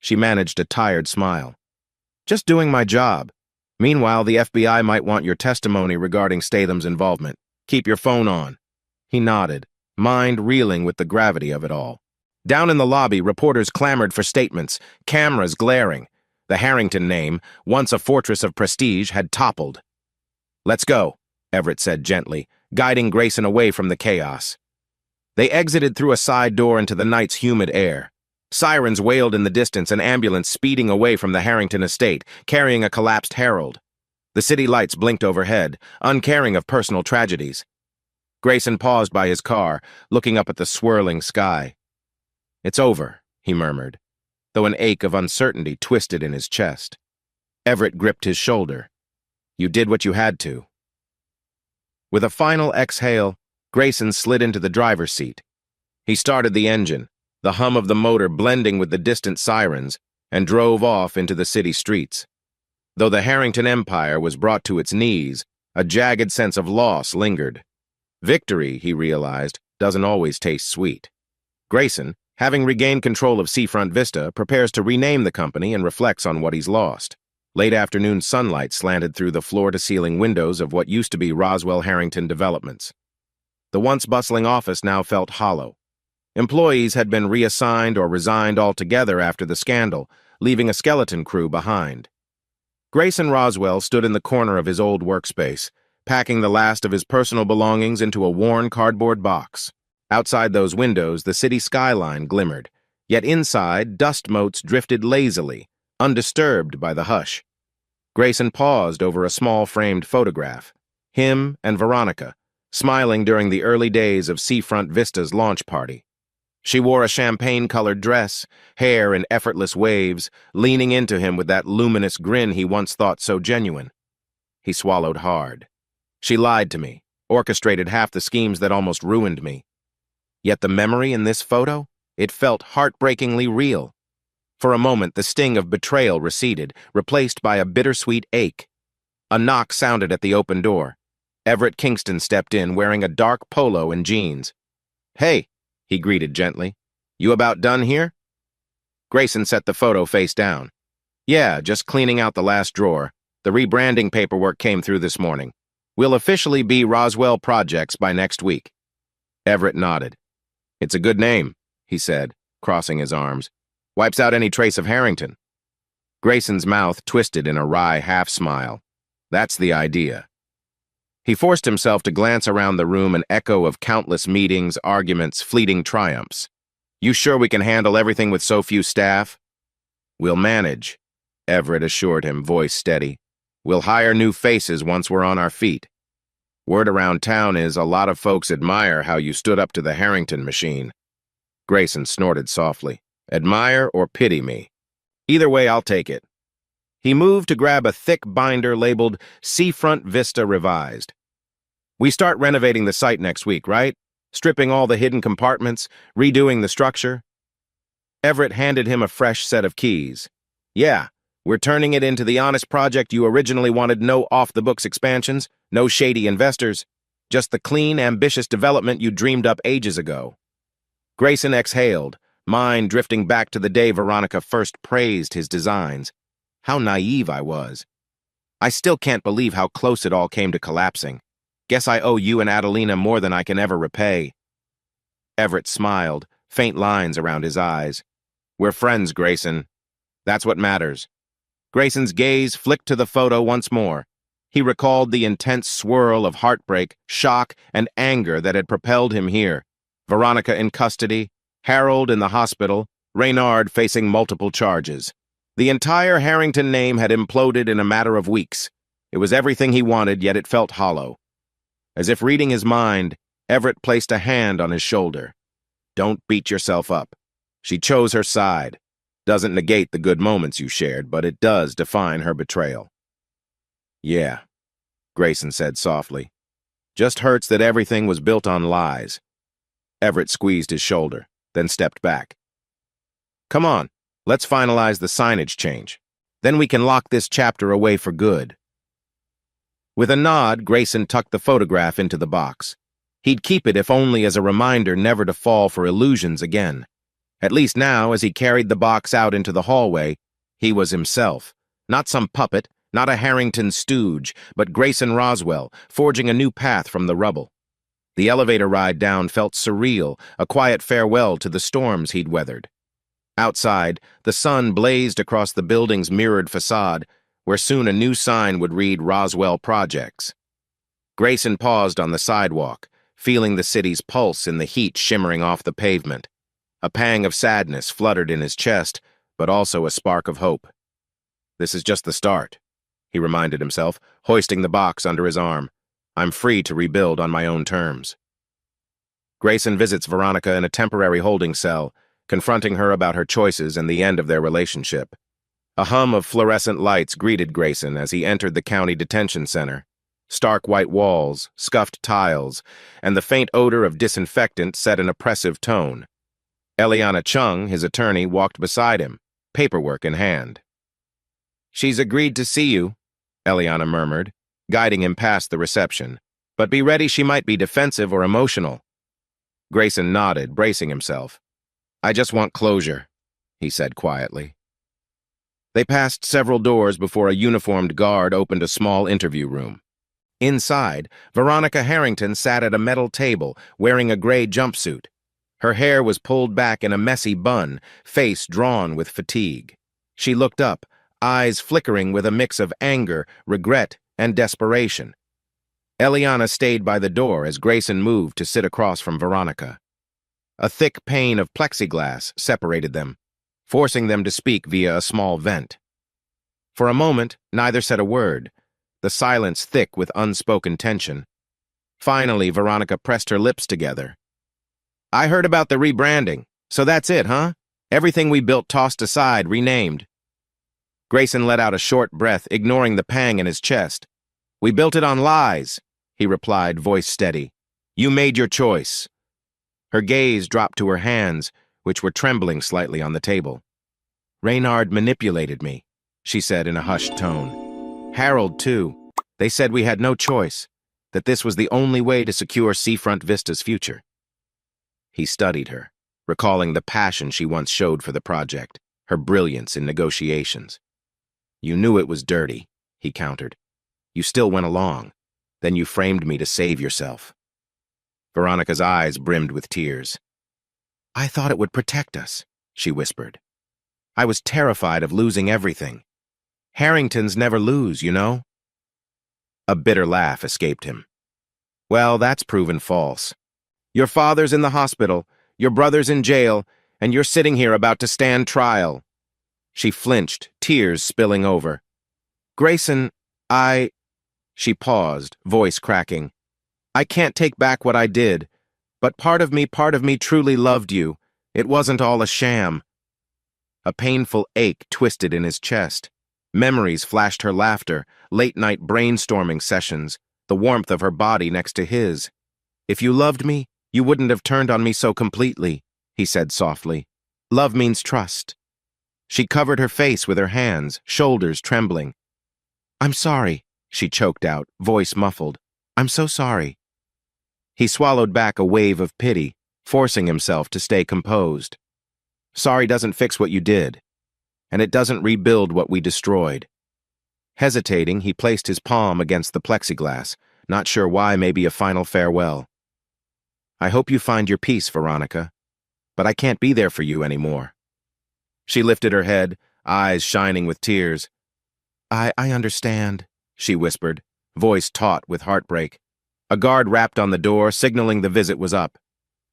She managed a tired smile. "Just doing my job. Meanwhile, the FBI might want your testimony regarding Statham's involvement. Keep your phone on." He nodded, mind reeling with the gravity of it all. Down in the lobby, reporters clamored for statements, cameras glaring. The Harrington name, once a fortress of prestige, had toppled. "Let's go," Everett said gently, guiding Grayson away from the chaos. They exited through a side door into the night's humid air. Sirens wailed in the distance, an ambulance speeding away from the Harrington estate, carrying a collapsed herald. The city lights blinked overhead, uncaring of personal tragedies. Grayson paused by his car, looking up at the swirling sky. "It's over," he murmured, though an ache of uncertainty twisted in his chest. Everett gripped his shoulder. "You did what you had to." With a final exhale, Grayson slid into the driver's seat. He started the engine, the hum of the motor blending with the distant sirens, and drove off into the city streets. Though the Harrington Empire was brought to its knees, a jagged sense of loss lingered. Victory, he realized, doesn't always taste sweet. Grayson, having regained control of Seafront Vista, prepares to rename the company and reflects on what he's lost. Late afternoon sunlight slanted through the floor-to-ceiling windows of what used to be Roswell Harrington Developments. The once bustling office now felt hollow. Employees had been reassigned or resigned altogether after the scandal, leaving a skeleton crew behind. Grayson Roswell stood in the corner of his old workspace, packing the last of his personal belongings into a worn cardboard box. Outside those windows, the city skyline glimmered, yet inside, dust motes drifted lazily, undisturbed by the hush. Grayson paused over a small framed photograph. Him and Veronica, smiling during the early days of Seafront Vista's launch party. She wore a champagne-colored dress, hair in effortless waves, leaning into him with that luminous grin he once thought so genuine. He swallowed hard. She lied to me, orchestrated half the schemes that almost ruined me. Yet the memory in this photo, it felt heartbreakingly real. For a moment, the sting of betrayal receded, replaced by a bittersweet ache. A knock sounded at the open door. Everett Kingston stepped in, wearing a dark polo and jeans. "Hey," he greeted gently. "You about done here?" Grayson set the photo face down. "Yeah, just cleaning out the last drawer. The rebranding paperwork came through this morning. We'll officially be Roswell Projects by next week." Everett nodded. "It's a good name," he said, crossing his arms. "Wipes out any trace of Harrington." Grayson's mouth twisted in a wry half-smile. That's the idea. He forced himself to glance around the room, an echo of countless meetings, arguments, fleeting triumphs. "You sure we can handle everything with so few staff?" "We'll manage," Everett assured him, voice steady. "We'll hire new faces once we're on our feet. Word around town is a lot of folks admire how you stood up to the Harrington machine." Grayson snorted softly. "Admire or pity me? Either way, I'll take it." He moved to grab a thick binder labeled Seafront Vista Revised. "We start renovating the site next week, right? Stripping all the hidden compartments, redoing the structure?" Everett handed him a fresh set of keys. "Yeah, we're turning it into the honest project you originally wanted. No off-the-books expansions, no shady investors, just the clean, ambitious development you dreamed up ages ago." Grayson exhaled, mind drifting back to the day Veronica first praised his designs. How naive I was. I still can't believe how close it all came to collapsing. Guess I owe you and Adelina more than I can ever repay. Everett smiled, faint lines around his eyes. "We're friends, Grayson. That's what matters." Grayson's gaze flicked to the photo once more. He recalled the intense swirl of heartbreak, shock, and anger that had propelled him here. Veronica in custody, Harold in the hospital, Reynard facing multiple charges. The entire Harrington name had imploded in a matter of weeks. It was everything he wanted, yet it felt hollow. As if reading his mind, Everett placed a hand on his shoulder. "Don't beat yourself up. She chose her side. Doesn't negate the good moments you shared, but it does define her betrayal." "Yeah," Grayson said softly. "Just hurts that everything was built on lies." Everett squeezed his shoulder, then stepped back. "Come on, let's finalize the signage change. Then we can lock this chapter away for good." With a nod, Grayson tucked the photograph into the box. He'd keep it if only as a reminder never to fall for illusions again. At least now, as he carried the box out into the hallway, he was himself, not some puppet, Not a Harrington stooge, but Grayson Roswell, forging a new path from the rubble. The elevator ride down felt surreal, a quiet farewell to the storms he'd weathered. Outside, the sun blazed across the building's mirrored facade, where soon a new sign would read Roswell Projects. Grayson paused on the sidewalk, feeling the city's pulse in the heat shimmering off the pavement. A pang of sadness fluttered in his chest, but also a spark of hope. This is just the start, he reminded himself, hoisting the box under his arm. I'm free to rebuild on my own terms. Grayson visits Veronica in a temporary holding cell, confronting her about her choices and the end of their relationship. A hum of fluorescent lights greeted Grayson as he entered the county detention center. Stark white walls, scuffed tiles, and the faint odor of disinfectant set an oppressive tone. Eliana Chung, his attorney, walked beside him, paperwork in hand. She's agreed to see you, Eliana murmured, guiding him past the reception. But be ready, she might be defensive or emotional. Grayson nodded, bracing himself. I just want closure, he said quietly. They passed several doors before a uniformed guard opened a small interview room. Inside, Veronica Harrington sat at a metal table, wearing a gray jumpsuit. Her hair was pulled back in a messy bun, face drawn with fatigue. She looked up, eyes flickering with a mix of anger, regret, and desperation. Eliana stayed by the door as Grayson moved to sit across from Veronica. A thick pane of plexiglass separated them, forcing them to speak via a small vent. For a moment, neither said a word, the silence thick with unspoken tension. Finally, Veronica pressed her lips together. I heard about the rebranding, so that's it, huh? Everything we built tossed aside, renamed. Grayson let out a short breath, ignoring the pang in his chest. We built it on lies, he replied, voice steady. You made your choice. Her gaze dropped to her hands, which were trembling slightly on the table. Reynard manipulated me, she said in a hushed tone. Harold, too. They said we had no choice, that this was the only way to secure Seafront Vista's future. He studied her, recalling the passion she once showed for the project, her brilliance in negotiations. You knew it was dirty, he countered. You still went along. Then you framed me to save yourself. Veronica's eyes brimmed with tears. I thought it would protect us, she whispered. I was terrified of losing everything. Harringtons never lose, you know? A bitter laugh escaped him. Well, that's proven false. Your father's in the hospital, your brother's in jail, and you're sitting here about to stand trial. She flinched, tears spilling over. Grayson, She paused, voice cracking. I can't take back what I did, but part of me truly loved you. It wasn't all a sham. A painful ache twisted in his chest. Memories flashed her laughter, late-night brainstorming sessions, the warmth of her body next to his. If you loved me, you wouldn't have turned on me so completely, he said softly. Love means trust. She covered her face with her hands, shoulders trembling. I'm sorry, she choked out, voice muffled. I'm so sorry. He swallowed back a wave of pity, forcing himself to stay composed. Sorry doesn't fix what you did, and it doesn't rebuild what we destroyed. Hesitating, he placed his palm against the plexiglass, not sure why, maybe a final farewell. I hope you find your peace, Veronica, but I can't be there for you anymore. She lifted her head, eyes shining with tears. I understand, she whispered, voice taut with heartbreak. A guard rapped on the door, signaling the visit was up.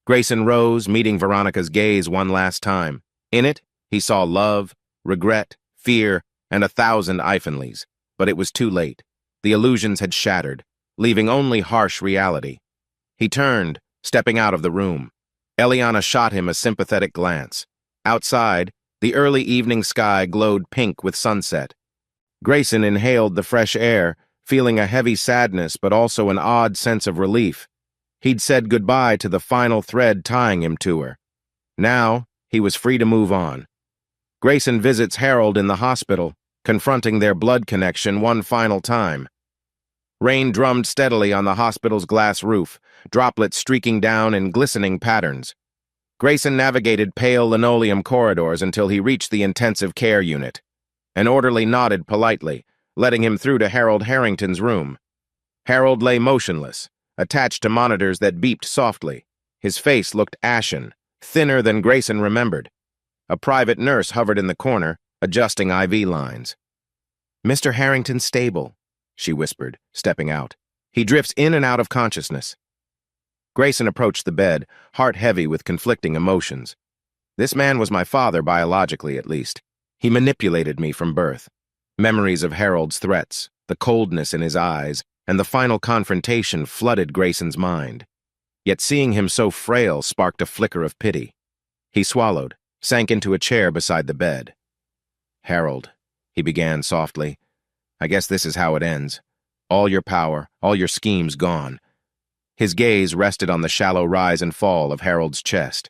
Grayson rose, meeting Veronica's gaze one last time. In it, he saw love, regret, fear, and 1,000 Eifenleys. But it was too late. The illusions had shattered, leaving only harsh reality. He turned, stepping out of the room. Eliana shot him a sympathetic glance. Outside, the early evening sky glowed pink with sunset. Grayson inhaled the fresh air, feeling a heavy sadness but also an odd sense of relief. He'd said goodbye to the final thread tying him to her. Now, he was free to move on. Grayson visits Harold in the hospital, confronting their blood connection one final time. Rain drummed steadily on the hospital's glass roof, droplets streaking down in glistening patterns. Grayson navigated pale linoleum corridors until he reached the intensive care unit. An orderly nodded politely, letting him through to Harold Harrington's room. Harold lay motionless, attached to monitors that beeped softly. His face looked ashen, thinner than Grayson remembered. A private nurse hovered in the corner, adjusting IV lines. "Mr. Harrington's stable," she whispered, stepping out. "He drifts in and out of consciousness." Grayson approached the bed, heart heavy with conflicting emotions. This man was my father, biologically at least. He manipulated me from birth. Memories of Harold's threats, the coldness in his eyes, and the final confrontation flooded Grayson's mind. Yet seeing him so frail sparked a flicker of pity. He swallowed, sank into a chair beside the bed. "Harold," he began softly, "I guess this is how it ends. All your power, all your schemes gone." His gaze rested on the shallow rise and fall of Harold's chest.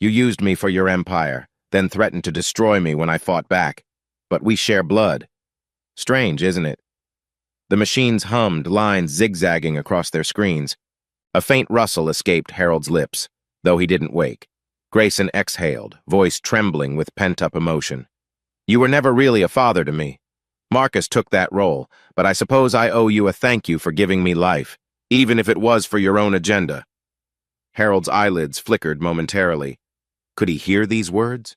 "You used me for your empire, then threatened to destroy me when I fought back. But we share blood. Strange, isn't it?" The machines hummed, lines zigzagging across their screens. A faint rustle escaped Harold's lips, though he didn't wake. Grayson exhaled, voice trembling with pent-up emotion. "You were never really a father to me. Marcus took that role, but I suppose I owe you a thank you for giving me life, even if it was for your own agenda." Harold's eyelids flickered momentarily. Could he hear these words?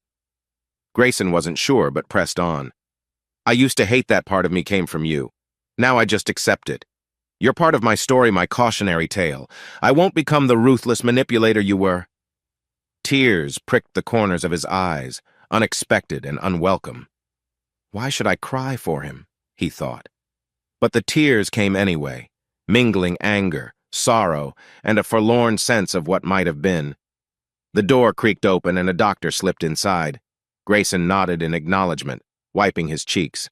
Grayson wasn't sure, but pressed on. "I used to hate that part of me came from you. Now I just accept it. You're part of my story, my cautionary tale. I won't become the ruthless manipulator you were." Tears pricked the corners of his eyes, unexpected and unwelcome. Why should I cry for him? He thought. But the tears came anyway, mingling anger, sorrow, and a forlorn sense of what might have been. The door creaked open and a doctor slipped inside. Grayson nodded in acknowledgement, wiping his cheeks.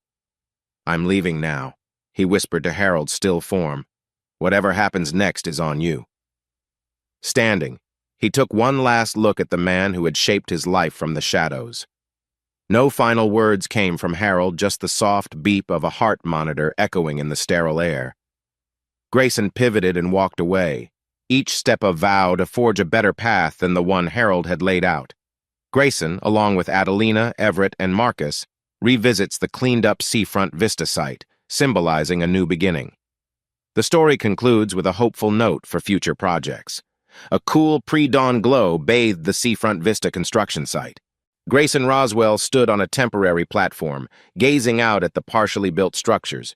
"I'm leaving now," he whispered to Harold's still form. "Whatever happens next is on you." Standing, he took one last look at the man who had shaped his life from the shadows. No final words came from Harold, just the soft beep of a heart monitor echoing in the sterile air. Grayson pivoted and walked away, each step a vow to forge a better path than the one Harold had laid out. Grayson, along with Adelina, Everett, and Marcus, revisits the cleaned-up seafront vista site, symbolizing a new beginning. The story concludes with a hopeful note for future projects. A cool pre-dawn glow bathed the seafront vista construction site. Grayson Roswell stood on a temporary platform, gazing out at the partially built structures.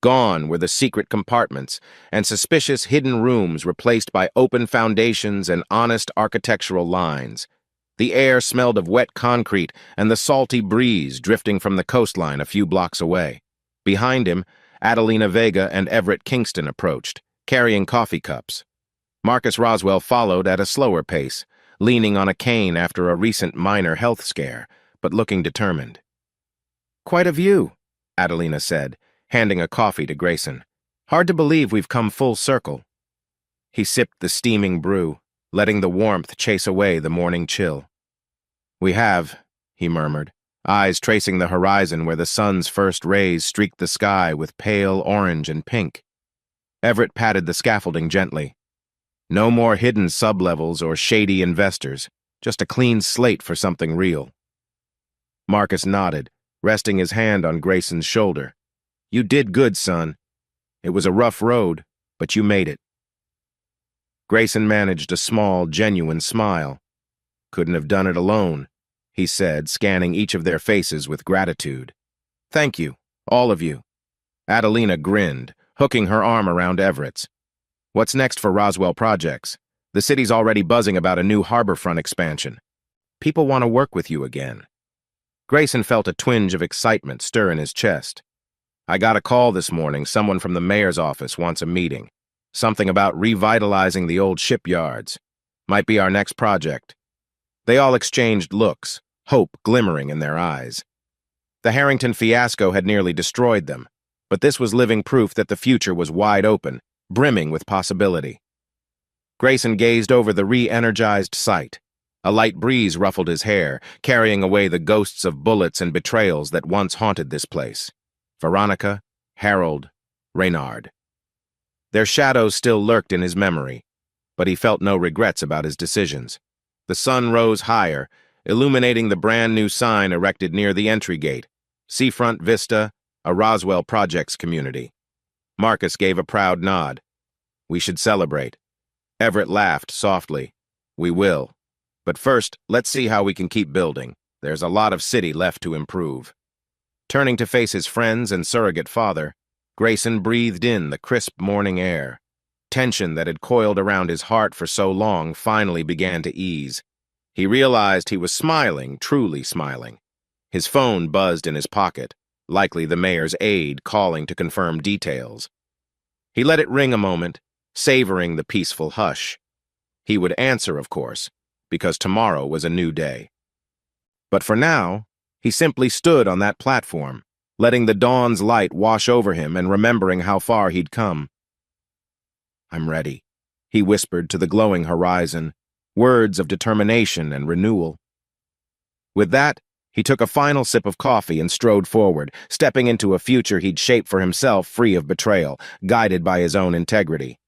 Gone were the secret compartments and suspicious hidden rooms replaced by open foundations and honest architectural lines. The air smelled of wet concrete and the salty breeze drifting from the coastline a few blocks away. Behind him, Adelina Vega and Everett Kingston approached, carrying coffee cups. Marcus Roswell followed at a slower pace, leaning on a cane after a recent minor health scare, but looking determined. "Quite a view," Adelina said, handing a coffee to Grayson. "Hard to believe we've come full circle." He sipped the steaming brew, letting the warmth chase away the morning chill. "We have," he murmured, eyes tracing the horizon where the sun's first rays streaked the sky with pale orange and pink. Everett patted the scaffolding gently. No more hidden sublevels or shady investors, just a clean slate for something real. Marcus nodded, resting his hand on Grayson's shoulder. "You did good, son. It was a rough road, but you made it." Grayson managed a small, genuine smile. "Couldn't have done it alone," he said, scanning each of their faces with gratitude. "Thank you, all of you." Adelina grinned, hooking her arm around Everett's. "What's next for Roswell Projects? The city's already buzzing about a new harborfront expansion. People want to work with you again." Grayson felt a twinge of excitement stir in his chest. "I got a call this morning. Someone from the mayor's office wants a meeting. Something about revitalizing the old shipyards. Might be our next project." They all exchanged looks, hope glimmering in their eyes. The Harrington fiasco had nearly destroyed them, but this was living proof that the future was wide open, brimming with possibility. Grayson gazed over the re-energized site. A light breeze ruffled his hair, carrying away the ghosts of bullets and betrayals that once haunted this place. Veronica, Harold, Reynard. Their shadows still lurked in his memory, but he felt no regrets about his decisions. The sun rose higher, illuminating the brand-new sign erected near the entry gate. Seafront Vista, a Roswell Projects community. Marcus gave a proud nod. We should celebrate. Everett laughed softly. We will. But first, let's see how we can keep building. There's a lot of city left to improve. Turning to face his friends and surrogate father, Grayson breathed in the crisp morning air. Tension that had coiled around his heart for so long finally began to ease. He realized he was smiling, truly smiling. His phone buzzed in his pocket, likely the mayor's aide calling to confirm details. He let it ring a moment, savoring the peaceful hush. He would answer, of course, because tomorrow was a new day. But for now, he simply stood on that platform, letting the dawn's light wash over him and remembering how far he'd come. "I'm ready," he whispered to the glowing horizon, words of determination and renewal. With that, he took a final sip of coffee and strode forward, stepping into a future he'd shaped for himself free of betrayal, guided by his own integrity.